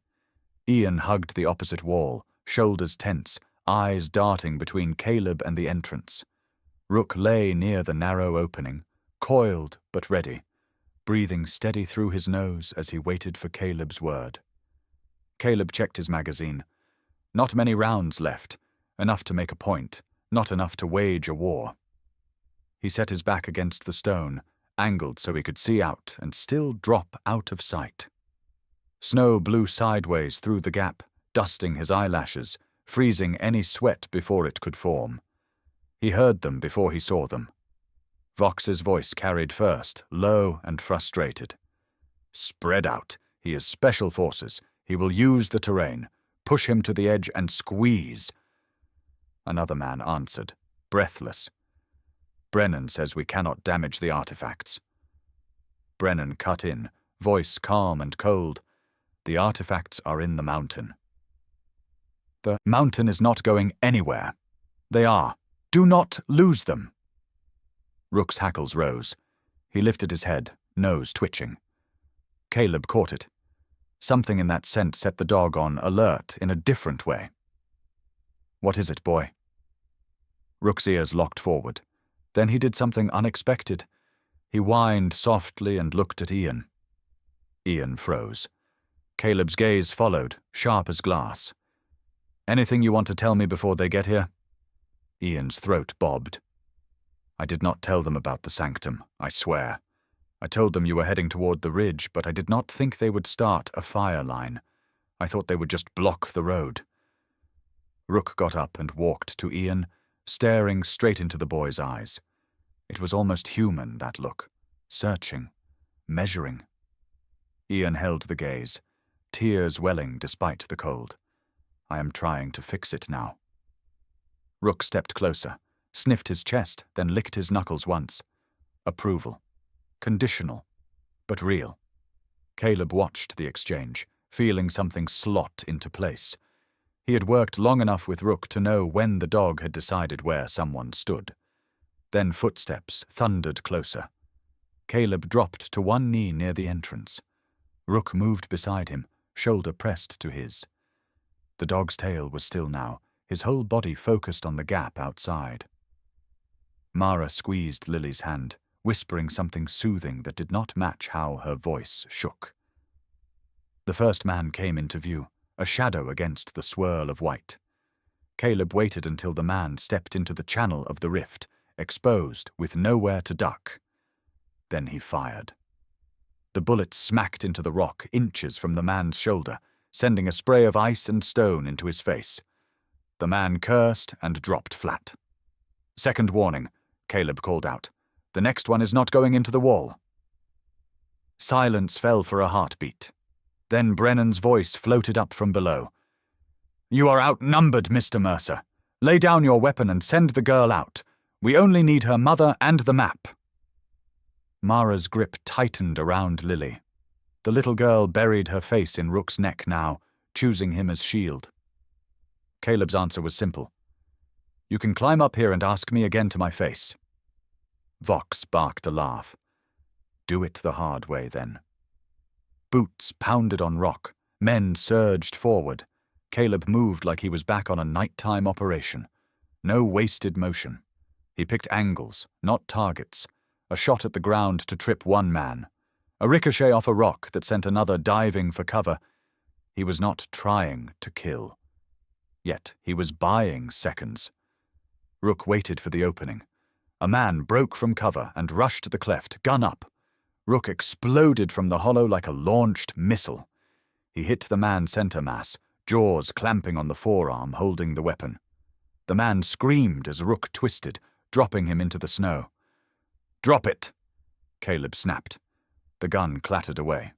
Ian hugged the opposite wall, shoulders tense, eyes darting between Caleb and the entrance. Rook lay near the narrow opening, coiled but ready, breathing steady through his nose as he waited for Caleb's word. Caleb checked his magazine. Not many rounds left, enough to make a point, not enough to wage a war. He set his back against the stone, angled so he could see out and still drop out of sight. Snow blew sideways through the gap, dusting his eyelashes, freezing any sweat before it could form. He heard them before he saw them. Vox's voice carried first, low and frustrated. "Spread out. He is special forces. He will use the terrain. Push him to the edge and squeeze." Another man answered, breathless. "Brennan says we cannot damage the artifacts." Brennan cut in, voice calm and cold. "The artifacts are in the mountain." "The mountain is not going anywhere." "They are. Do not lose them." Rook's hackles rose. He lifted his head, nose twitching. Caleb caught it. Something in that scent set the dog on alert in a different way. "What is it, boy?" Rook's ears locked forward. Then he did something unexpected. He whined softly and looked at Ian. Ian froze. Caleb's gaze followed, sharp as glass. "Anything you want to tell me before they get here?" Ian's throat bobbed. "I did not tell them about the sanctum, I swear. I told them you were heading toward the ridge, but I did not think they would start a fire line. I thought they would just block the road." Rook got up and walked to Ian, staring straight into the boy's eyes. It was almost human, that look. Searching. Measuring. Ian held the gaze, tears welling despite the cold. "I am trying to fix it now." Rook stepped closer, sniffed his chest, then licked his knuckles once. Approval. Conditional, but real. Caleb watched the exchange, feeling something slot into place. He had worked long enough with Rook to know when the dog had decided where someone stood. Then footsteps thundered closer. Caleb dropped to one knee near the entrance. Rook moved beside him, shoulder pressed to his. The dog's tail was still now, his whole body focused on the gap outside. Mara squeezed Lily's hand, whispering something soothing that did not match how her voice shook. The first man came into view, a shadow against the swirl of white. Caleb waited until the man stepped into the channel of the rift, exposed with nowhere to duck. Then he fired. The bullet smacked into the rock inches from the man's shoulder, sending a spray of ice and stone into his face. The man cursed and dropped flat. "Second warning," Caleb called out. "The next one is not going into the wall." Silence fell for a heartbeat. Then Brennan's voice floated up from below. "You are outnumbered, Mr. Mercer. Lay down your weapon and send the girl out. We only need her mother and the map." Mara's grip tightened around Lily. The little girl buried her face in Rook's neck now, choosing him as shield. Caleb's answer was simple. "You can climb up here and ask me again to my face." Vox barked a laugh. "Do it the hard way, then." Boots pounded on rock. Men surged forward. Caleb moved like he was back on a nighttime operation. No wasted motion. He picked angles, not targets. A shot at the ground to trip one man. A ricochet off a rock that sent another diving for cover. He was not trying to kill. Yet he was buying seconds. Rook waited for the opening. A man broke from cover and rushed the cleft, gun up. Rook exploded from the hollow like a launched missile. He hit the man's center mass, jaws clamping on the forearm holding the weapon. The man screamed as Rook twisted, dropping him into the snow. "Drop it!" Caleb snapped. The gun clattered away.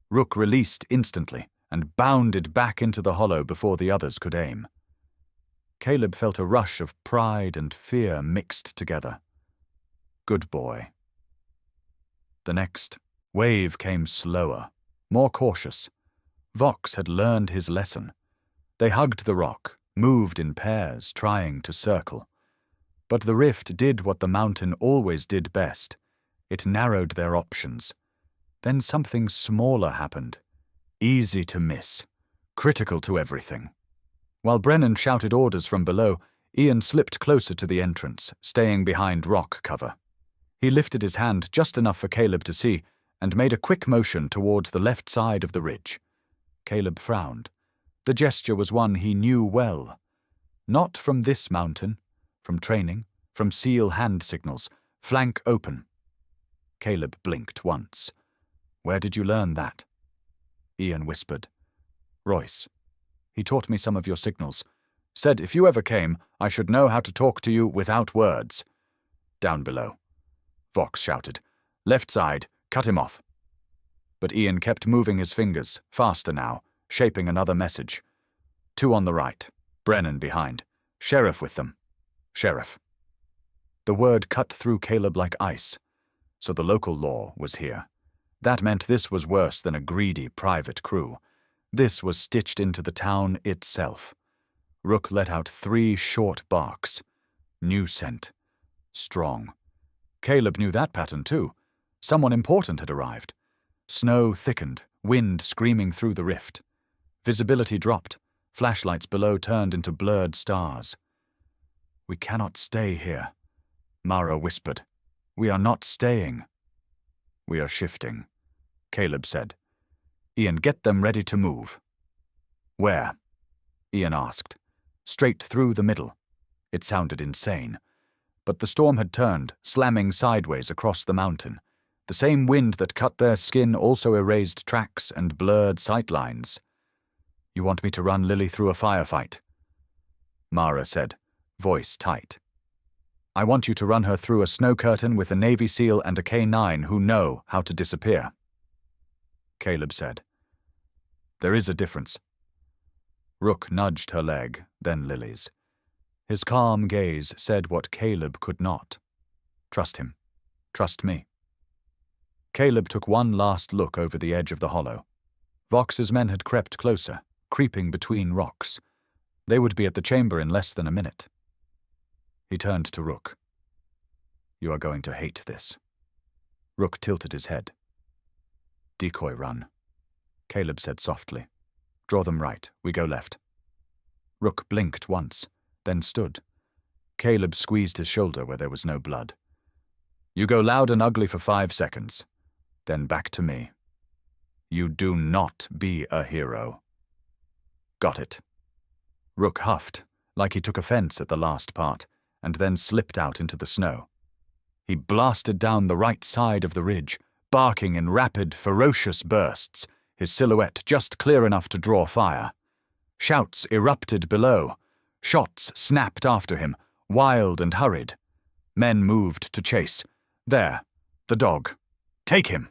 Rook released instantly and bounded back into the hollow before the others could aim. Caleb felt a rush of pride and fear mixed together. Good boy. The next wave came slower, more cautious. Vox had learned his lesson. They hugged the rock, moved in pairs, trying to circle. But the rift did what the mountain always did best. It narrowed their options. Then something smaller happened. Easy to miss. Critical to everything. While Brennan shouted orders from below, Ian slipped closer to the entrance, staying behind rock cover. He lifted his hand just enough for Caleb to see and made a quick motion towards the left side of the ridge. Caleb frowned. The gesture was one he knew well. Not from this mountain, from training, from SEAL hand signals. Flank open. Caleb blinked once. Where did you learn that? Ian whispered. Royce. He taught me some of your signals. Said if you ever came, I should know how to talk to you without words. Down below. Vox shouted. Left side, cut him off. But Ian kept moving his fingers, faster now, shaping another message. 2 on the right. Brennan behind. Sheriff with them. Sheriff. The word cut through Caleb like ice. So the local law was here. That meant this was worse than a greedy private crew. This was stitched into the town itself. Rook let out 3 short barks. New scent. Strong. Caleb knew that pattern too. Someone important had arrived. Snow thickened, wind screaming through the rift. Visibility dropped. Flashlights below turned into blurred stars. We cannot stay here, Mara whispered. We are not staying. We are shifting, Caleb said. Ian, get them ready to move. Where? Ian asked. Straight through the middle. It sounded insane. But the storm had turned, slamming sideways across the mountain. The same wind that cut their skin also erased tracks and blurred sightlines. You want me to run Lily through a firefight? Mara said, voice tight. I want you to run her through a snow curtain with a Navy SEAL and a K9 who know how to disappear. Caleb said. There is a difference. Rook nudged her leg, then Lily's. His calm gaze said what Caleb could not. Trust him. Trust me. Caleb took one last look over the edge of the hollow. Vox's men had crept closer, creeping between rocks. They would be at the chamber in less than a minute. He turned to Rook. You are going to hate this. Rook tilted his head. Decoy run. Caleb said softly. Draw them right. We go left. Rook blinked once, then stood. Caleb squeezed his shoulder where there was no blood. You go loud and ugly for 5 seconds. Then back to me. You do not be a hero. Got it. Rook huffed, like he took offense at the last part, and then slipped out into the snow. He blasted down the right side of the ridge, barking in rapid, ferocious bursts, his silhouette just clear enough to draw fire. Shouts erupted below. Shots snapped after him, wild and hurried. Men moved to chase. There, the dog. Take him!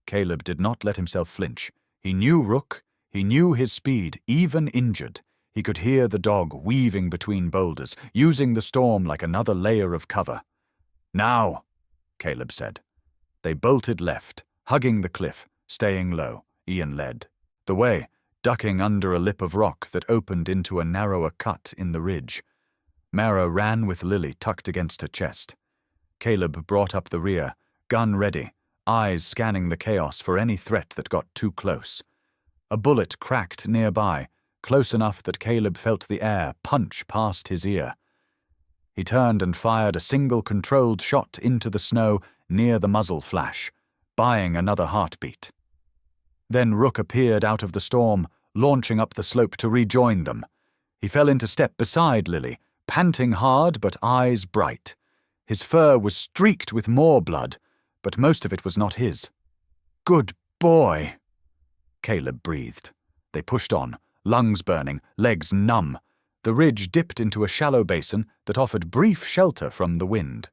Caleb did not let himself flinch. He knew Rook. He knew his speed, even injured. He could hear the dog weaving between boulders, using the storm like another layer of cover. Now, Caleb said. They bolted left, hugging the cliff, staying low. Ian led the way, ducking under a lip of rock that opened into a narrower cut in the ridge. Mara ran with Lily tucked against her chest. Caleb brought up the rear, gun ready, eyes scanning the chaos for any threat that got too close. A bullet cracked nearby, close enough that Caleb felt the air punch past his ear. He turned and fired a single controlled shot into the snow near the muzzle flash, buying another heartbeat. Then Rook appeared out of the storm, launching up the slope to rejoin them. He fell into step beside Lily, panting hard but eyes bright. His fur was streaked with more blood, but most of it was not his. Good boy! Caleb breathed. They pushed on, lungs burning, legs numb. The ridge dipped into a shallow basin that offered brief shelter from the wind.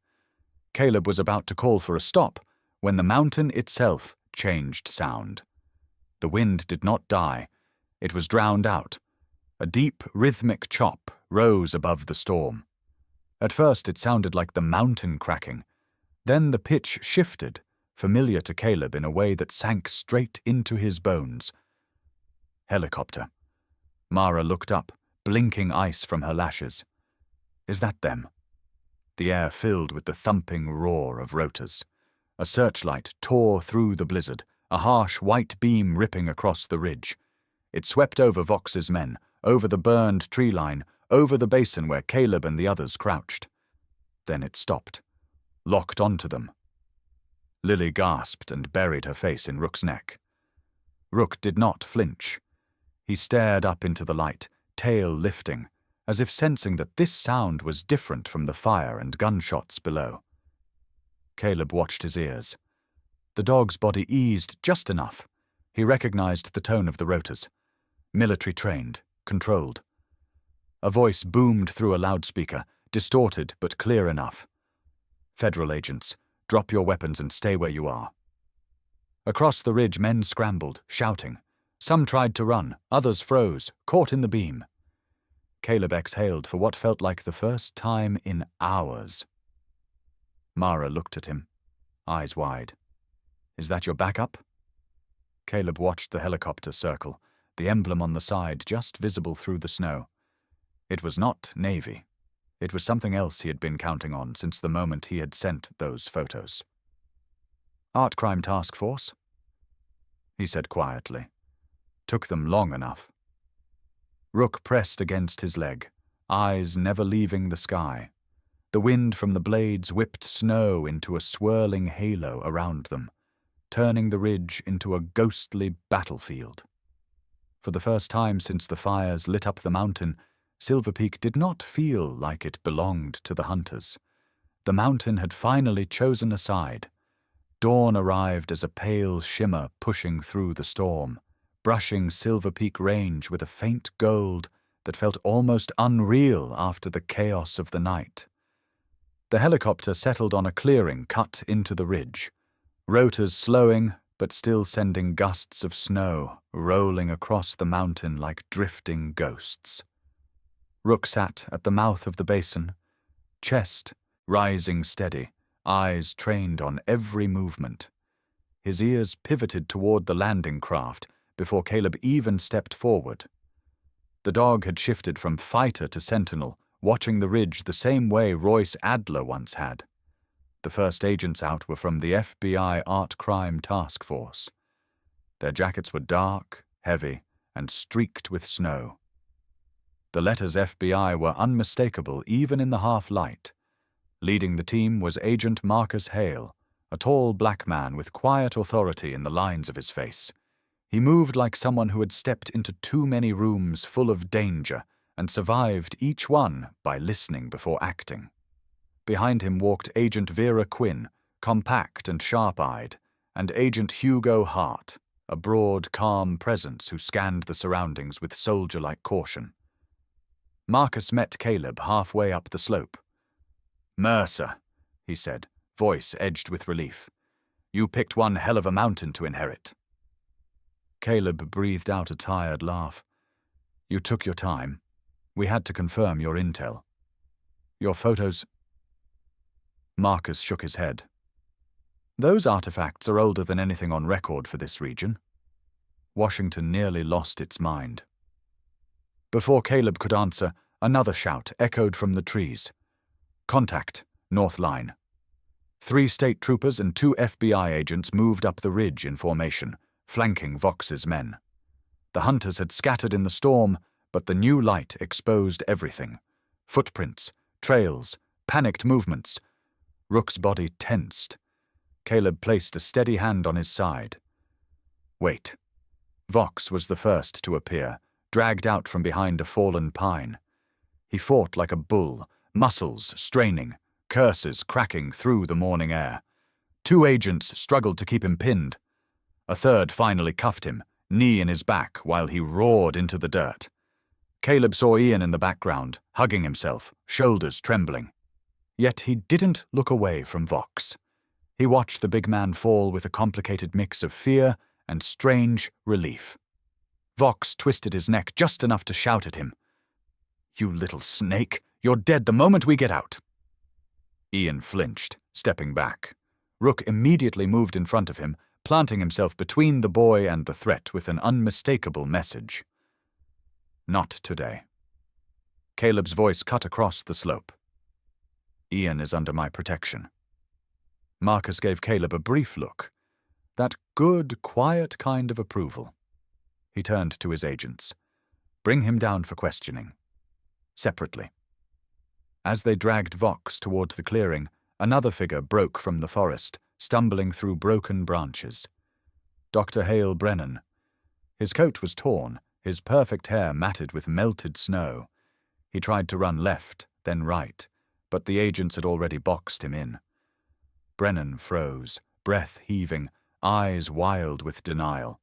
Caleb was about to call for a stop when the mountain itself changed sound. The wind did not die. It was drowned out. A deep, rhythmic chop rose above the storm. At first it sounded like the mountain cracking. Then the pitch shifted, familiar to Caleb in a way that sank straight into his bones. Helicopter. Mara looked up, blinking ice from her lashes. Is that them? The air filled with the thumping roar of rotors. A searchlight tore through the blizzard, a harsh white beam ripping across the ridge. It swept over Vox's men, over the burned tree line, over the basin where Caleb and the others crouched. Then it stopped, locked onto them. Lily gasped and buried her face in Rook's neck. Rook did not flinch. He stared up into the light, tail lifting, as if sensing that this sound was different from the fire and gunshots below. Caleb watched his ears. The dog's body eased just enough. He recognized the tone of the rotors. Military trained, controlled. A voice boomed through a loudspeaker, distorted but clear enough. "Federal agents, drop your weapons and stay where you are." Across the ridge, men scrambled, shouting. Some tried to run, others froze, caught in the beam. Caleb exhaled for what felt like the first time in hours. Mara looked at him, eyes wide. "Is that your backup?" Caleb watched the helicopter circle, the emblem on the side just visible through the snow. It was not Navy. It was something else he had been counting on since the moment he had sent those photos. "Art Crime Task Force?" he said quietly. "Took them long enough." Rook pressed against his leg, eyes never leaving the sky. The wind from the blades whipped snow into a swirling halo around them, turning the ridge into a ghostly battlefield. For the first time since the fires lit up the mountain, Silver Peak did not feel like it belonged to the hunters. The mountain had finally chosen a side. Dawn arrived as a pale shimmer pushing through the storm, brushing Silver Peak Range with a faint gold that felt almost unreal after the chaos of the night. The helicopter settled on a clearing cut into the ridge, rotors slowing but still sending gusts of snow rolling across the mountain like drifting ghosts. Rook sat at the mouth of the basin, chest rising steady, eyes trained on every movement. His ears pivoted toward the landing craft before Caleb even stepped forward. The dog had shifted from fighter to sentinel, watching the ridge the same way Royce Adler once had. The first agents out were from the FBI Art Crime Task Force. Their jackets were dark, heavy, and streaked with snow. The letters FBI were unmistakable even in the half-light. Leading the team was Agent Marcus Hale, a tall black man with quiet authority in the lines of his face. He moved like someone who had stepped into too many rooms full of danger and survived each one by listening before acting. Behind him walked Agent Vera Quinn, compact and sharp-eyed, and Agent Hugo Hart, a broad, calm presence who scanned the surroundings with soldier-like caution. Marcus met Caleb halfway up the slope. "Mercer," he said, voice edged with relief. "You picked one hell of a mountain to inherit." Caleb breathed out a tired laugh. "You took your time. We had to confirm your intel. Your photos—" Marcus shook his head. "Those artifacts are older than anything on record for this region." Washington nearly lost its mind. Before Caleb could answer, another shout echoed from the trees. "Contact, North Line." 3 state troopers and 2 FBI agents moved up the ridge in formation, flanking Vox's men. The hunters had scattered in the storm, but the new light exposed everything. Footprints, trails, panicked movements. Rook's body tensed. Caleb placed a steady hand on his side. "Wait." Vox was the first to appear, dragged out from behind a fallen pine. He fought like a bull, muscles straining, curses cracking through the morning air. 2 agents struggled to keep him pinned. A third finally cuffed him, knee in his back, while he roared into the dirt. Caleb saw Ian in the background, hugging himself, shoulders trembling. Yet he didn't look away from Vox. He watched the big man fall with a complicated mix of fear and strange relief. Vox twisted his neck just enough to shout at him. "You little snake, you're dead the moment we get out." Ian flinched, stepping back. Rook immediately moved in front of him, planting himself between the boy and the threat with an unmistakable message. "Not today." Caleb's voice cut across the slope. "Ian is under my protection." Marcus gave Caleb a brief look. That good, quiet kind of approval. He turned to his agents. "Bring him down for questioning. Separately." As they dragged Vox toward the clearing, another figure broke from the forest, stumbling through broken branches. Dr. Hale Brennan. His coat was torn, his perfect hair matted with melted snow. He tried to run left, then right, but the agents had already boxed him in. Brennan froze, breath heaving, eyes wild with denial.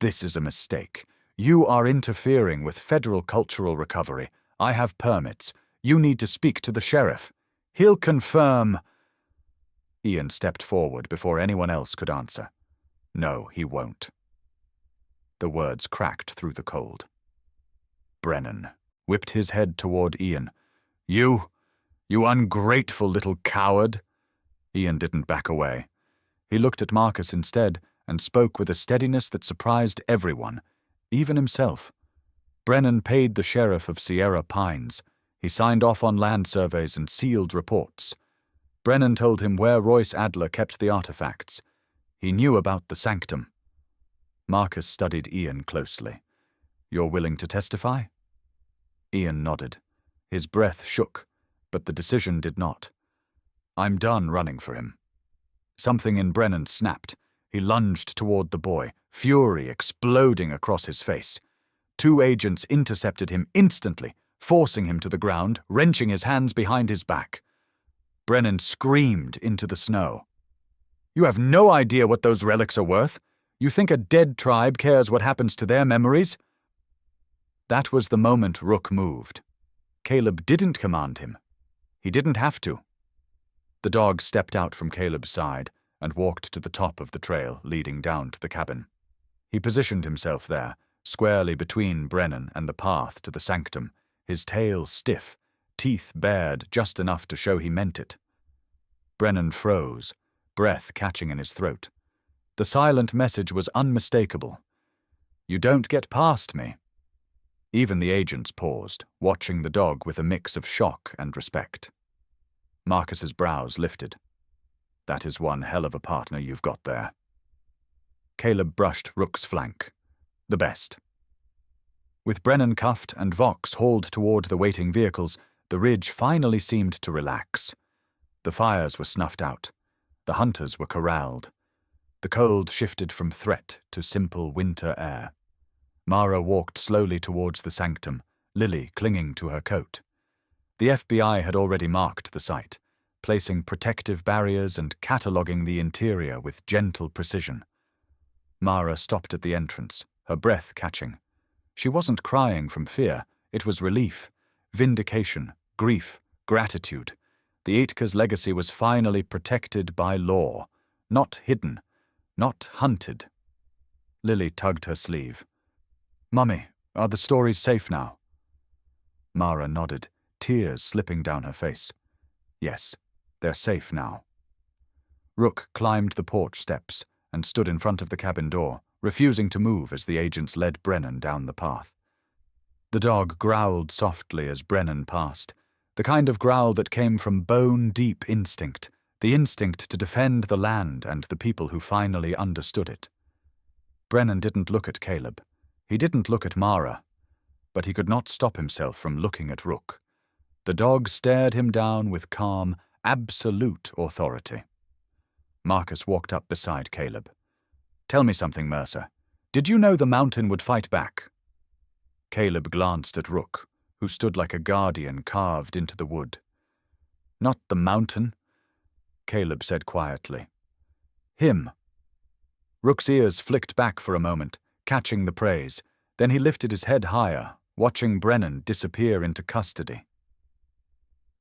"This is a mistake. You are interfering with federal cultural recovery. I have permits. You need to speak to the sheriff. He'll confirm." Ian stepped forward before anyone else could answer. "No, he won't." The words cracked through the cold. Brennan whipped his head toward Ian. You ungrateful little coward." Ian didn't back away. He looked at Marcus instead and spoke with a steadiness that surprised everyone, even himself. Brennan paid the sheriff of Sierra Pines. He signed off on land surveys and sealed reports. Brennan told him where Royce Adler kept the artifacts. He knew about the sanctum. Marcus studied Ian closely. "You're willing to testify?" Ian nodded. His breath shook, but the decision did not. "I'm done running for him." Something in Brennan snapped. He lunged toward the boy, fury exploding across his face. Two agents intercepted him instantly, forcing him to the ground, wrenching his hands behind his back. Brennan screamed into the snow. "You have no idea what those relics are worth. You think a dead tribe cares what happens to their memories?" That was the moment Rook moved. Caleb didn't command him. He didn't have to. The dog stepped out from Caleb's side and walked to the top of the trail leading down to the cabin. He positioned himself there, squarely between Brennan and the path to the sanctum, his tail stiff, teeth bared just enough to show he meant it. Brennan froze, breath catching in his throat. The silent message was unmistakable. "You don't get past me." Even the agents paused, watching the dog with a mix of shock and respect. Marcus's brows lifted. "That is one hell of a partner you've got there." Caleb brushed Rook's flank. "The best." With Brennan cuffed and Vox hauled toward the waiting vehicles, the ridge finally seemed to relax. The fires were snuffed out. The hunters were corralled. The cold shifted from threat to simple winter air. Mara walked slowly towards the sanctum, Lily clinging to her coat. The FBI had already marked the site, placing protective barriers and cataloguing the interior with gentle precision. Mara stopped at the entrance, her breath catching. She wasn't crying from fear, it was relief, vindication, grief, gratitude. The Aitka's legacy was finally protected by law, not hidden, not hunted. Lily tugged her sleeve. "Mummy, are the stories safe now?" Mara nodded, tears slipping down her face. "Yes, they're safe now." Rook climbed the porch steps and stood in front of the cabin door, refusing to move as the agents led Brennan down the path. The dog growled softly as Brennan passed, the kind of growl that came from bone-deep instinct, the instinct to defend the land and the people who finally understood it. Brennan didn't look at Caleb. He didn't look at Mara. But he could not stop himself from looking at Rook. The dog stared him down with calm, absolute authority. Marcus walked up beside Caleb. "Tell me something, Mercer. Did you know the mountain would fight back?" Caleb glanced at Rook, who stood like a guardian carved into the wood. "Not the mountain," Caleb said quietly. "Him." Rook's ears flicked back for a moment, catching the praise. Then he lifted his head higher, watching Brennan disappear into custody.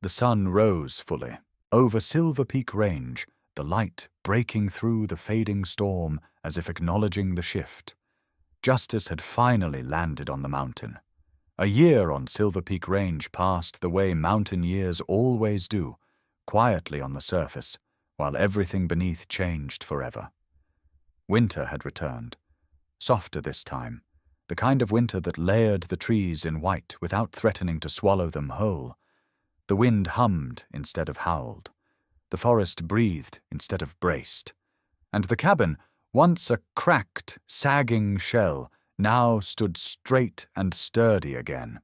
The sun rose fully, over Silver Peak Range, the light breaking through the fading storm as if acknowledging the shift. Justice had finally landed on the mountain. A year on Silver Peak Range passed the way mountain years always do, quietly on the surface, while everything beneath changed forever. Winter had returned, softer this time, the kind of winter that layered the trees in white without threatening to swallow them whole. The wind hummed instead of howled. The forest breathed instead of braced. And the cabin, once a cracked, sagging shell, now stood straight and sturdy again.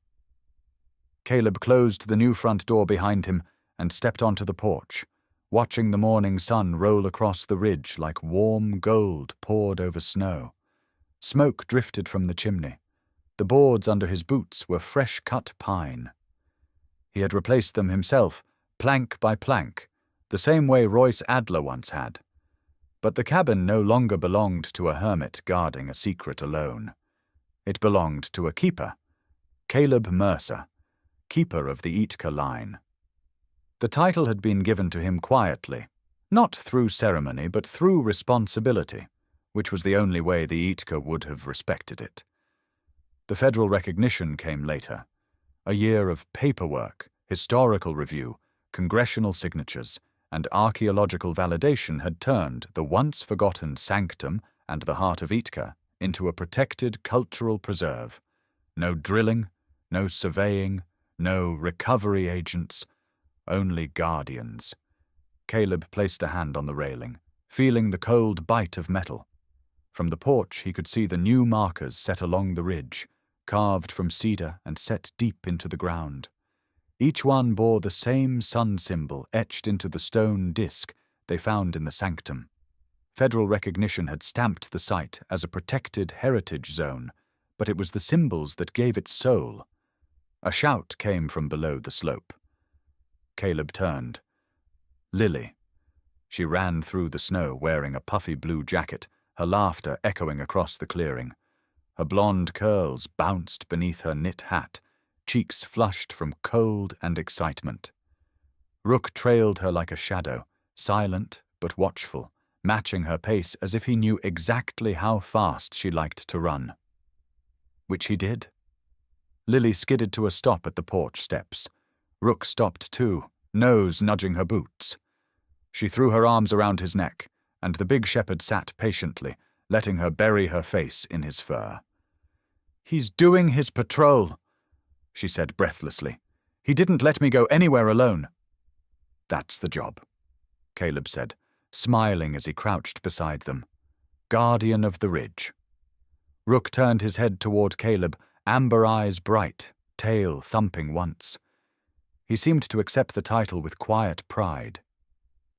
Caleb closed the new front door behind him and stepped onto the porch, watching the morning sun roll across the ridge like warm gold poured over snow. Smoke drifted from the chimney. The boards under his boots were fresh-cut pine. He had replaced them himself, plank by plank, the same way Royce Adler once had. But the cabin no longer belonged to a hermit guarding a secret alone. It belonged to a keeper, Caleb Mercer, keeper of the Eatka line. The title had been given to him quietly, not through ceremony but through responsibility, which was the only way the Eatka would have respected it. The federal recognition came later, a year of paperwork, historical review, congressional signatures, and archaeological validation had turned the once-forgotten sanctum and the heart of Eatka into a protected cultural preserve. No drilling, no surveying, no recovery agents, only guardians. Caleb placed a hand on the railing, feeling the cold bite of metal. From the porch he could see the new markers set along the ridge, carved from cedar and set deep into the ground. Each one bore the same sun symbol etched into the stone disc they found in the sanctum. Federal recognition had stamped the site as a protected heritage zone, but it was the symbols that gave it soul. A shout came from below the slope. Caleb turned. Lily. She ran through the snow wearing a puffy blue jacket, her laughter echoing across the clearing. Her blonde curls bounced beneath her knit hat, cheeks flushed from cold and excitement. Rook trailed her like a shadow, silent but watchful, matching her pace as if he knew exactly how fast she liked to run. Which he did. Lily skidded to a stop at the porch steps. Rook stopped too, nose nudging her boots. She threw her arms around his neck, and the big shepherd sat patiently, letting her bury her face in his fur. "He's doing his patrol," she said breathlessly. "He didn't let me go anywhere alone." "That's the job," Caleb said, smiling as he crouched beside them. "Guardian of the ridge." Rook turned his head toward Caleb, amber eyes bright, tail thumping once. He seemed to accept the title with quiet pride.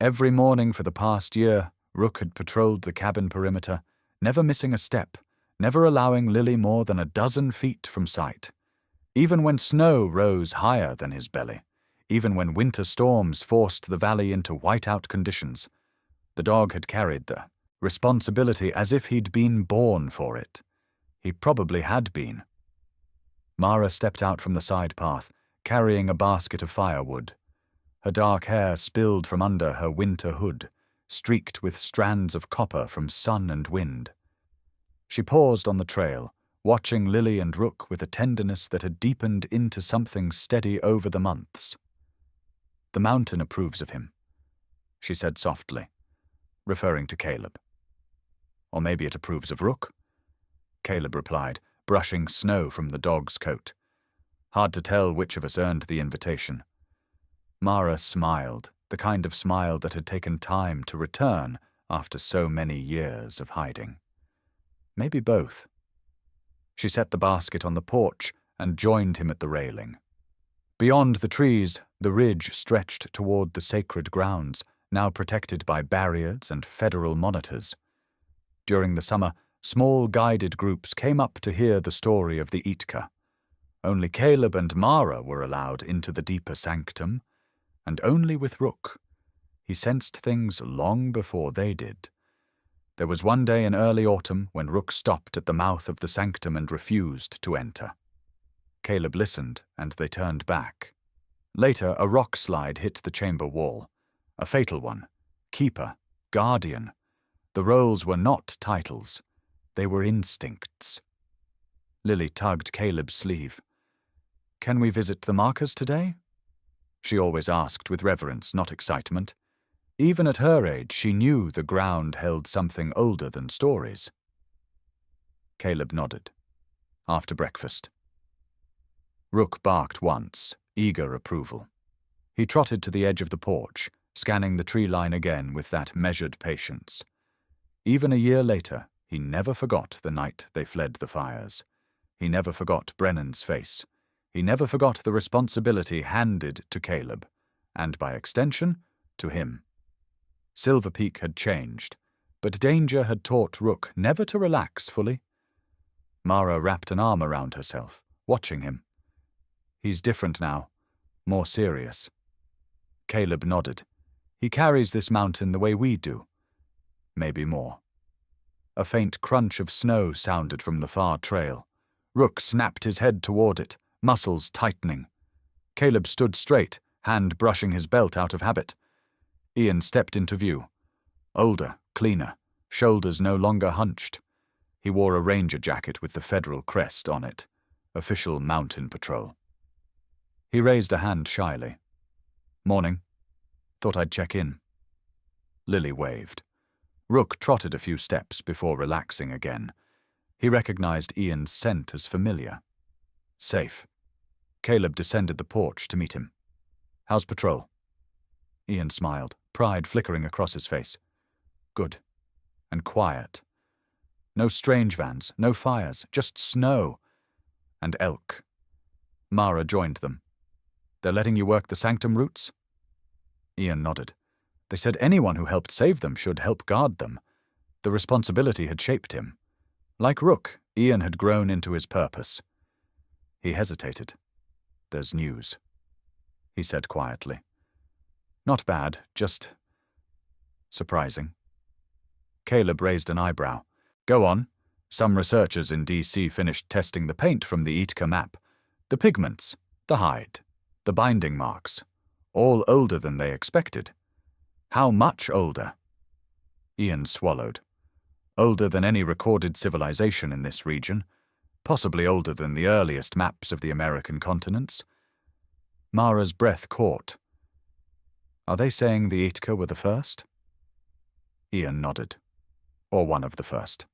Every morning for the past year, Rook had patrolled the cabin perimeter, never missing a step, never allowing Lily more than a dozen feet from sight. Even when snow rose higher than his belly, even when winter storms forced the valley into whiteout conditions, the dog had carried the responsibility as if he'd been born for it. He probably had been. Mara stepped out from the side path, carrying a basket of firewood. Her dark hair spilled from under her winter hood, streaked with strands of copper from sun and wind. She paused on the trail, watching Lily and Rook with a tenderness that had deepened into something steady over the months. "The mountain approves of him," she said softly, referring to Caleb. "Or maybe it approves of Rook," Caleb replied, brushing snow from the dog's coat. "Hard to tell which of us earned the invitation." Mara smiled, the kind of smile that had taken time to return after so many years of hiding. Maybe both. She set the basket on the porch and joined him at the railing. Beyond the trees, the ridge stretched toward the sacred grounds, now protected by barriers and federal monitors. During the summer, small guided groups came up to hear the story of the Eatka. Only Caleb and Mara were allowed into the deeper sanctum, and only with Rook. He sensed things long before they did. There was one day in early autumn when Rook stopped at the mouth of the sanctum and refused to enter. Caleb listened, and they turned back. Later, a rock slide hit the chamber wall. A fatal one. Keeper. Guardian. The roles were not titles. They were instincts. Lily tugged Caleb's sleeve. "Can we visit the markers today?" She always asked with reverence, not excitement. Even at her age, she knew the ground held something older than stories. Caleb nodded. "After breakfast." Rook barked once, eager approval. He trotted to the edge of the porch, scanning the tree line again with that measured patience. Even a year later, he never forgot the night they fled the fires. He never forgot Brennan's face. He never forgot the responsibility handed to Caleb, and by extension, to him. Silver Peak had changed, but danger had taught Rook never to relax fully. Mara wrapped an arm around herself, watching him. He's different now, more serious. Caleb nodded. He carries this mountain the way we do. Maybe more. A faint crunch of snow sounded from the far trail. Rook snapped his head toward it, muscles tightening. Caleb stood straight, hand brushing his belt out of habit. Ian stepped into view. Older, cleaner, shoulders no longer hunched. He wore a ranger jacket with the federal crest on it. Official mountain patrol. He raised a hand shyly. Morning. Thought I'd check in. Lily waved. Rook trotted a few steps before relaxing again. He recognized Ian's scent as familiar. Safe. Caleb descended the porch to meet him. How's patrol? Ian smiled, pride flickering across his face. Good. And quiet. No strange vans, no fires, just snow. And elk. Mara joined them. They're letting you work the sanctum routes? Ian nodded. They said anyone who helped save them should help guard them. The responsibility had shaped him. Like Rook, Ian had grown into his purpose. He hesitated. There's news, he said quietly. Not bad, just surprising. Caleb raised an eyebrow. Go on. Some researchers in D.C. finished testing the paint from the Itka map. The pigments, the hide, the binding marks, all older than they expected. How much older? Ian swallowed. Older than any recorded civilization in this region, possibly older than the earliest maps of the American continents. Mara's breath caught. Are they saying the Itka were the first? Ian nodded. Or one of the first.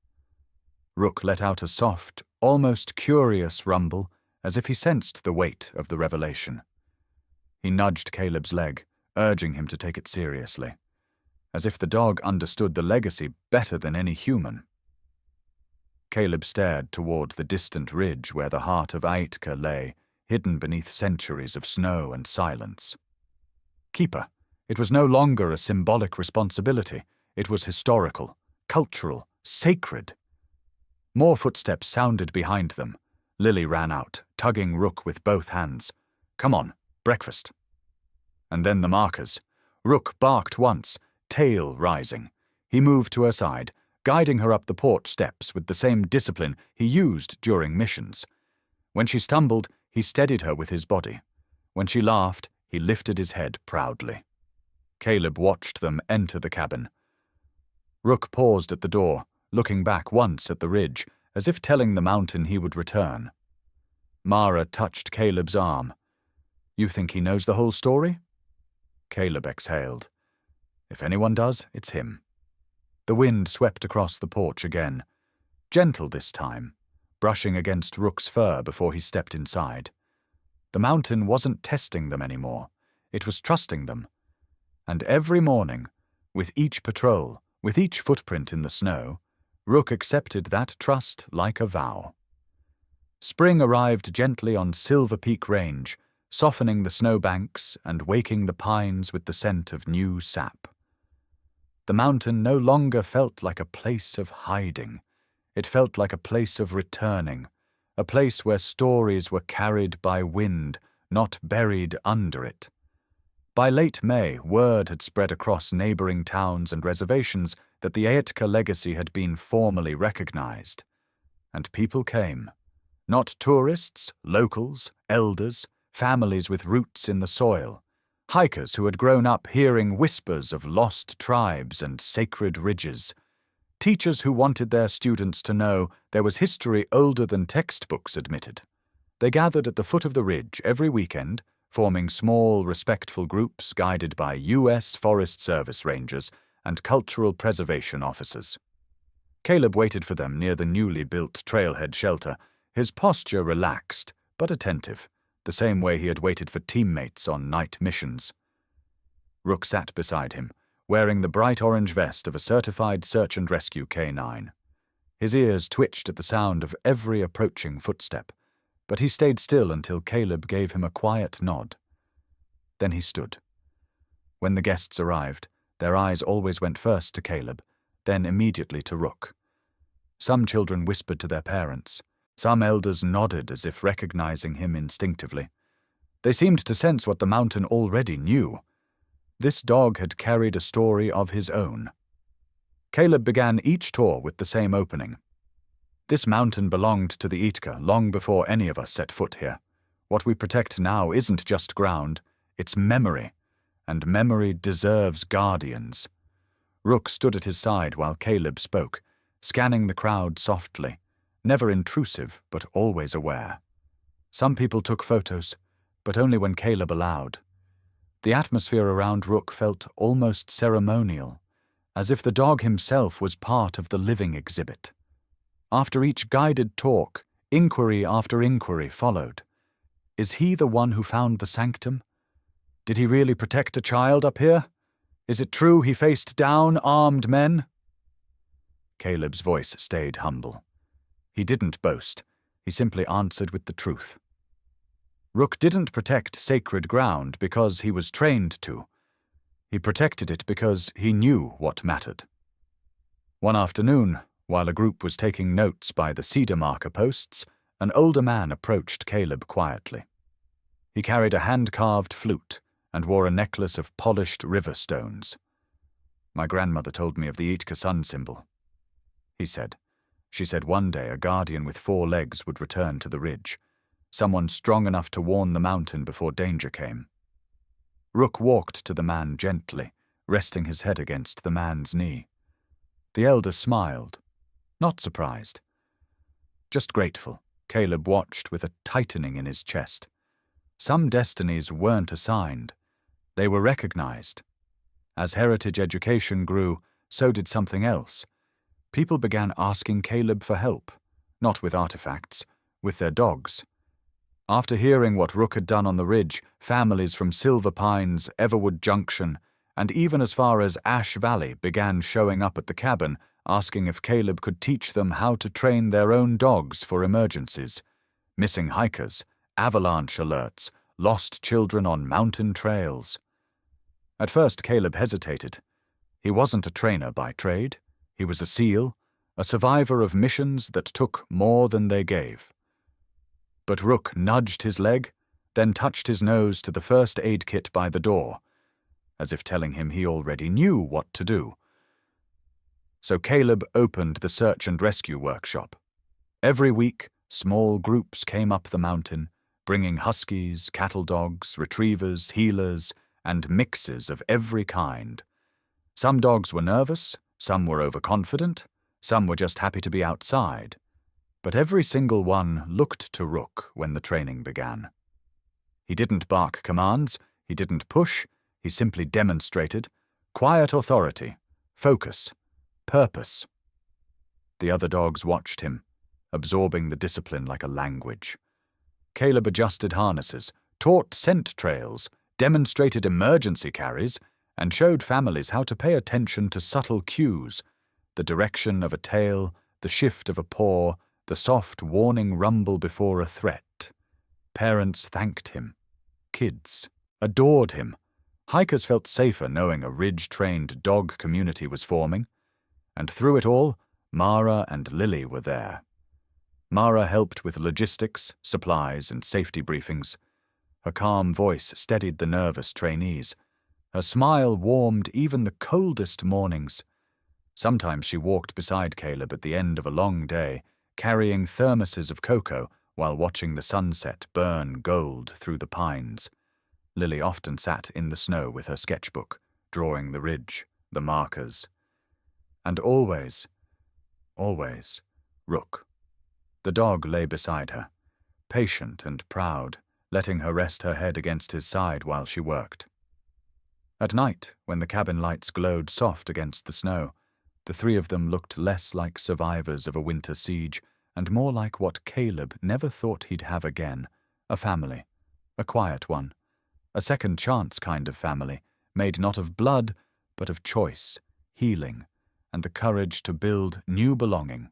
Rook let out a soft, almost curious rumble, as if he sensed the weight of the revelation. He nudged Caleb's leg, urging him to take it seriously, as if the dog understood the legacy better than any human. Caleb stared toward the distant ridge where the heart of Aitka lay, hidden beneath centuries of snow and silence. Keeper. It was no longer a symbolic responsibility. It was historical, cultural, sacred. More footsteps sounded behind them. Lily ran out, tugging Rook with both hands. Come on, breakfast. And then the markers. Rook barked once, tail rising. He moved to her side, guiding her up the porch steps with the same discipline he used during missions. When she stumbled, he steadied her with his body. When she laughed, he lifted his head proudly. Caleb watched them enter the cabin. Rook paused at the door, looking back once at the ridge, as if telling the mountain he would return. Mara touched Caleb's arm. You think he knows the whole story? Caleb exhaled. If anyone does, it's him. The wind swept across the porch again, gentle this time, brushing against Rook's fur before he stepped inside. The mountain wasn't testing them anymore. It was trusting them. And every morning, with each patrol, with each footprint in the snow, Rook accepted that trust like a vow. Spring arrived gently on Silver Peak Range, softening the snowbanks and waking the pines with the scent of new sap. The mountain no longer felt like a place of hiding. It felt like a place of returning, a place where stories were carried by wind, not buried under it. By late May, word had spread across neighboring towns and reservations that the Aitka legacy had been formally recognized. And people came. Not tourists, locals, elders, families with roots in the soil. Hikers who had grown up hearing whispers of lost tribes and sacred ridges. Teachers who wanted their students to know there was history older than textbooks admitted. They gathered at the foot of the ridge every weekend, forming small, respectful groups guided by U.S. Forest Service rangers and cultural preservation officers. Caleb waited for them near the newly built trailhead shelter, his posture relaxed but attentive, the same way he had waited for teammates on night missions. Rook sat beside him, wearing the bright orange vest of a certified search and rescue K9. His ears twitched at the sound of every approaching footstep, but he stayed still until Caleb gave him a quiet nod. Then he stood. When the guests arrived, their eyes always went first to Caleb, then immediately to Rook. Some children whispered to their parents. Some elders nodded as if recognizing him instinctively. They seemed to sense what the mountain already knew. This dog had carried a story of his own. Caleb began each tour with the same opening. This mountain belonged to the Itka long before any of us set foot here. What we protect now isn't just ground, it's memory, and memory deserves guardians. Rook stood at his side while Caleb spoke, scanning the crowd softly, never intrusive but always aware. Some people took photos, but only when Caleb allowed. The atmosphere around Rook felt almost ceremonial, as if the dog himself was part of the living exhibit. After each guided talk, inquiry after inquiry followed. Is he the one who found the sanctum? Did he really protect a child up here? Is it true he faced down armed men? Caleb's voice stayed humble. He didn't boast. He simply answered with the truth. Rook didn't protect sacred ground because he was trained to. He protected it because he knew what mattered. One afternoon, while a group was taking notes by the cedar marker posts, an older man approached Caleb quietly. He carried a hand-carved flute and wore a necklace of polished river stones. "My grandmother told me of the Itka sun symbol," he said. "She said one day a guardian with 4 legs would return to the ridge, someone strong enough to warn the mountain before danger came." Rook walked to the man gently, resting his head against the man's knee. The elder smiled, not surprised, just grateful. Caleb watched with a tightening in his chest. Some destinies weren't assigned. They were recognized. As heritage education grew, so did something else. People began asking Caleb for help, not with artifacts, with their dogs. After hearing what Rook had done on the ridge, families from Silver Pines, Everwood Junction, and even as far as Ash Valley began showing up at the cabin, asking if Caleb could teach them how to train their own dogs for emergencies. Missing hikers, avalanche alerts, lost children on mountain trails. At first Caleb hesitated. He wasn't a trainer by trade. He was a SEAL, a survivor of missions that took more than they gave. But Rook nudged his leg, then touched his nose to the first aid kit by the door, as if telling him he already knew what to do. So Caleb opened the search and rescue workshop. Every week, small groups came up the mountain, bringing huskies, cattle dogs, retrievers, healers, and mixes of every kind. Some dogs were nervous, some were overconfident, some were just happy to be outside. But every single one looked to Rook when the training began. He didn't bark commands, he didn't push, he simply demonstrated quiet authority, focus, purpose. The other dogs watched him, absorbing the discipline like a language. Caleb adjusted harnesses, taught scent trails, demonstrated emergency carries, and showed families how to pay attention to subtle cues, the direction of a tail, the shift of a paw, the soft warning rumble before a threat. Parents thanked him. Kids adored him. Hikers felt safer knowing a ridge-trained dog community was forming. And through it all, Mara and Lily were there. Mara helped with logistics, supplies, and safety briefings. Her calm voice steadied the nervous trainees. Her smile warmed even the coldest mornings. Sometimes she walked beside Caleb at the end of a long day, carrying thermoses of cocoa while watching the sunset burn gold through the pines. Lily often sat in the snow with her sketchbook, drawing the ridge, the markers. And always, Rook. The dog lay beside her, patient and proud, letting her rest her head against his side while she worked. At night, when the cabin lights glowed soft against the snow, the 3 of them looked less like survivors of a winter siege and more like what Caleb never thought he'd have again, a family, a quiet one, a second chance kind of family, made not of blood, but of choice, healing, and the courage to build new belonging.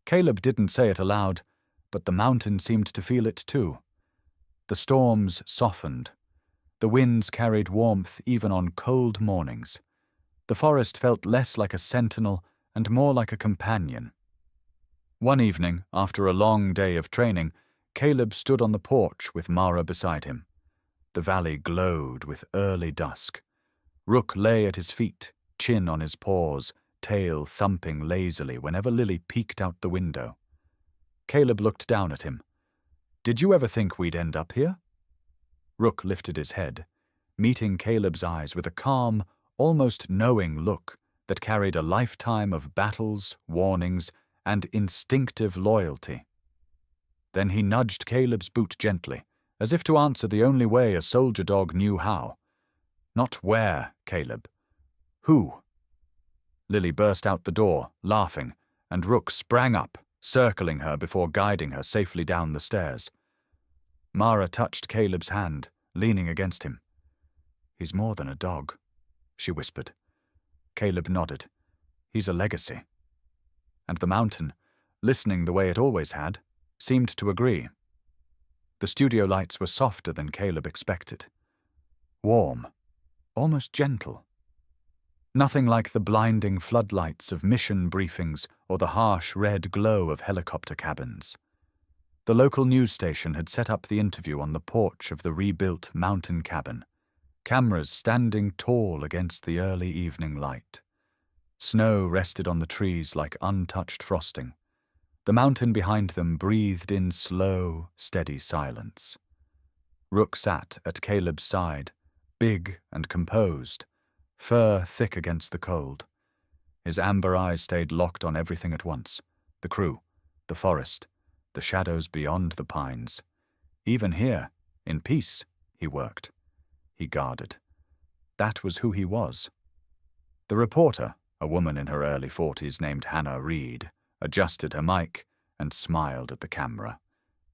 Caleb didn't say it aloud, but the mountain seemed to feel it too. The storms softened. The winds carried warmth even on cold mornings. The forest felt less like a sentinel and more like a companion. One evening, after a long day of training, Caleb stood on the porch with Mara beside him. The valley glowed with early dusk. Rook lay at his feet, chin on his paws, tail thumping lazily whenever Lily peeked out the window. Caleb looked down at him. "Did you ever think we'd end up here?" Rook lifted his head, meeting Caleb's eyes with a calm, almost knowing look that carried a lifetime of battles, warnings, and instinctive loyalty. Then he nudged Caleb's boot gently, as if to answer the only way a soldier dog knew how. "Not where, Caleb. Who?" Lily burst out the door, laughing, and Rook sprang up, circling her before guiding her safely down the stairs. Mara touched Caleb's hand, leaning against him. "He's more than a dog," she whispered. Caleb nodded. "He's a legacy." And the mountain, listening the way it always had, seemed to agree. The studio lights were softer than Caleb expected. Warm, almost gentle. Nothing like the blinding floodlights of mission briefings or the harsh red glow of helicopter cabins. The local news station had set up the interview on the porch of the rebuilt mountain cabin, cameras standing tall against the early evening light. Snow rested on the trees like untouched frosting. The mountain behind them breathed in slow, steady silence. Rook sat at Caleb's side, big and composed, fur thick against the cold. His amber eyes stayed locked on everything at once: the crew, the forest, the shadows beyond the pines. Even here, in peace, he worked. He guarded. That was who he was. The reporter, a woman in her early 40s named Hannah Reed, adjusted her mic and smiled at the camera.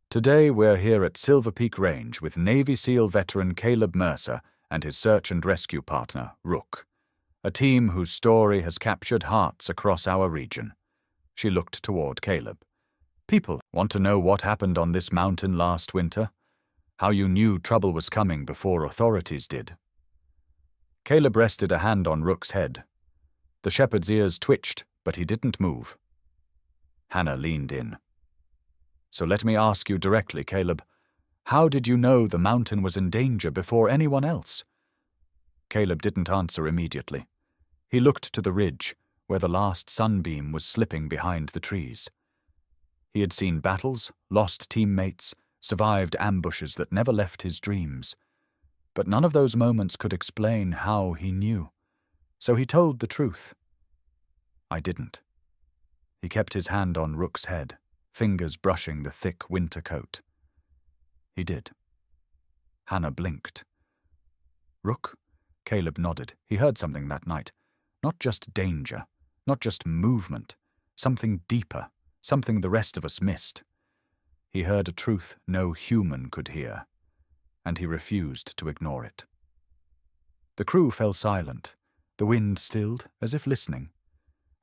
"Today we're here at Silver Peak Range with Navy SEAL veteran Caleb Mercer and his search and rescue partner, Rook, a team whose story has captured hearts across our region." She looked toward Caleb. "People want to know what happened on this mountain last winter, how you knew trouble was coming before authorities did." Caleb rested a hand on Rook's head. The shepherd's ears twitched, but he didn't move. Hannah leaned in. "So let me ask you directly, Caleb. How did you know the mountain was in danger before anyone else?" Caleb didn't answer immediately. He looked to the ridge, where the last sunbeam was slipping behind the trees. He had seen battles, lost teammates, survived ambushes that never left his dreams. But none of those moments could explain how he knew. So he told the truth. "I didn't." He kept his hand on Rook's head, fingers brushing the thick winter coat. "He did." Hannah blinked. "Rook?" Caleb nodded. He heard something that night. Not just danger, not just movement, something deeper, something the rest of us missed. He heard a truth no human could hear, and he refused to ignore it. The crew fell silent. The wind stilled, as if listening.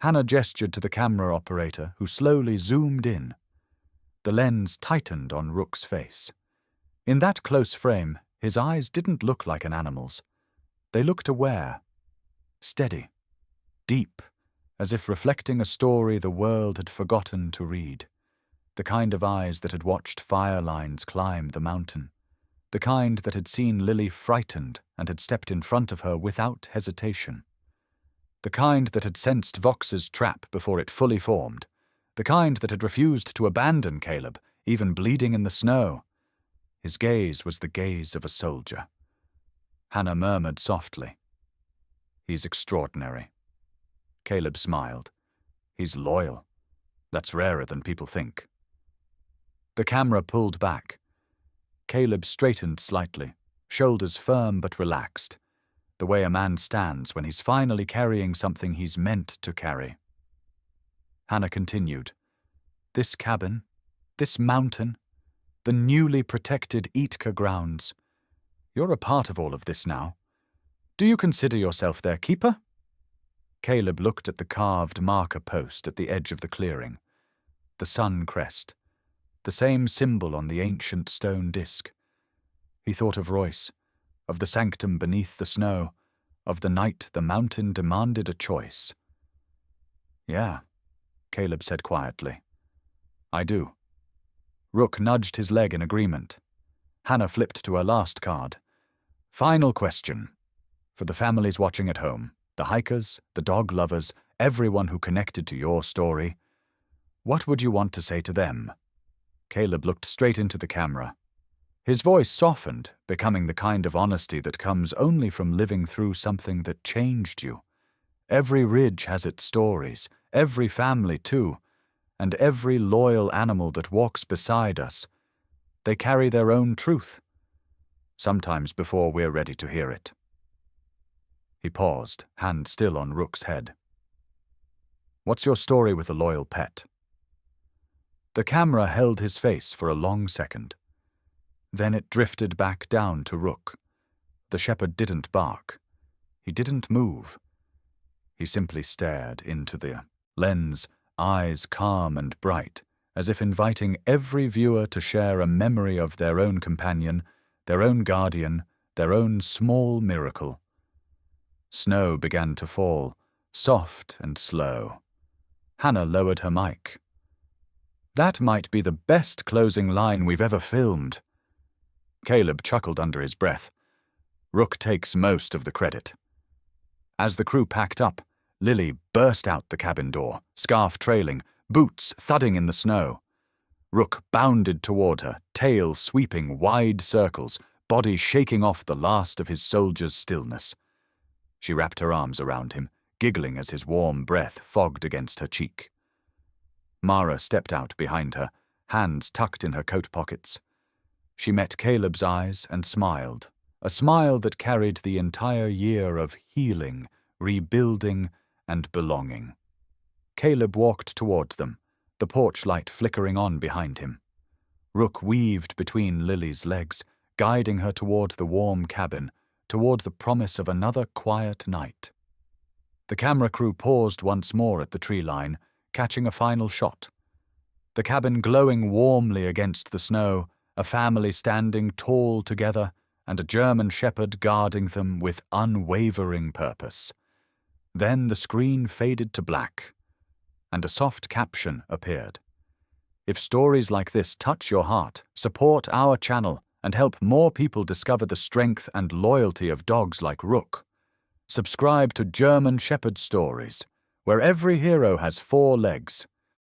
Hannah gestured to the camera operator, who slowly zoomed in. The lens tightened on Rook's face. In that close frame, his eyes didn't look like an animal's. They looked aware, steady, deep, as if reflecting a story the world had forgotten to read. The kind of eyes that had watched fire lines climb the mountain. The kind that had seen Lily frightened and had stepped in front of her without hesitation. The kind that had sensed Vox's trap before it fully formed. The kind that had refused to abandon Caleb, even bleeding in the snow. His gaze was the gaze of a soldier. Hannah murmured softly, "He's extraordinary." Caleb smiled. "He's loyal. That's rarer than people think." The camera pulled back. Caleb straightened slightly, shoulders firm but relaxed, the way a man stands when he's finally carrying something he's meant to carry. Hannah continued, "This cabin, this mountain, the newly protected Itka grounds. You're a part of all of this now. Do you consider yourself their keeper?" Caleb looked at the carved marker post at the edge of the clearing. The sun crest, the same symbol on the ancient stone disk. He thought of Royce, of the sanctum beneath the snow, of the night the mountain demanded a choice. "Yeah," Caleb said quietly. I do. Rook nudged his leg in agreement. Hannah flipped to her last card. Final question. For the families watching at home, the hikers, the dog lovers, everyone who connected to your story, what would you want to say to them? Caleb looked straight into the camera. His voice softened, becoming the kind of honesty that comes only from living through something that changed you. Every ridge has its stories, every family too, and every loyal animal that walks beside us. They carry their own truth, sometimes before we're ready to hear it. He paused, hand still on Rook's head. What's your story with a loyal pet? The camera held his face for a long second. Then it drifted back down to Rook. The shepherd didn't bark. He didn't move. He simply stared into the lens, eyes calm and bright, as if inviting every viewer to share a memory of their own companion, their own guardian, their own small miracle. Snow began to fall, soft and slow. Hannah lowered her mic. That might be the best closing line we've ever filmed. Caleb chuckled under his breath. Rook takes most of the credit. As the crew packed up, Lily burst out the cabin door, scarf trailing, boots thudding in the snow. Rook bounded toward her, tail sweeping wide circles, body shaking off the last of his soldier's stillness. She wrapped her arms around him, giggling as his warm breath fogged against her cheek. Mara stepped out behind her, hands tucked in her coat pockets. She met Caleb's eyes and smiled, a smile that carried the entire year of healing, rebuilding, and belonging. Caleb walked toward them, the porch light flickering on behind him. Rook weaved between Lily's legs, guiding her toward the warm cabin, toward the promise of another quiet night. The camera crew paused once more at the tree line, catching a final shot. The cabin glowing warmly against the snow, a family standing tall together, and a German shepherd guarding them with unwavering purpose. Then the screen faded to black, and a soft caption appeared. If stories like this touch your heart, support our channel and help more people discover the strength and loyalty of dogs like Rook. Subscribe to German Shepherd Stories, where every hero has 4 legs.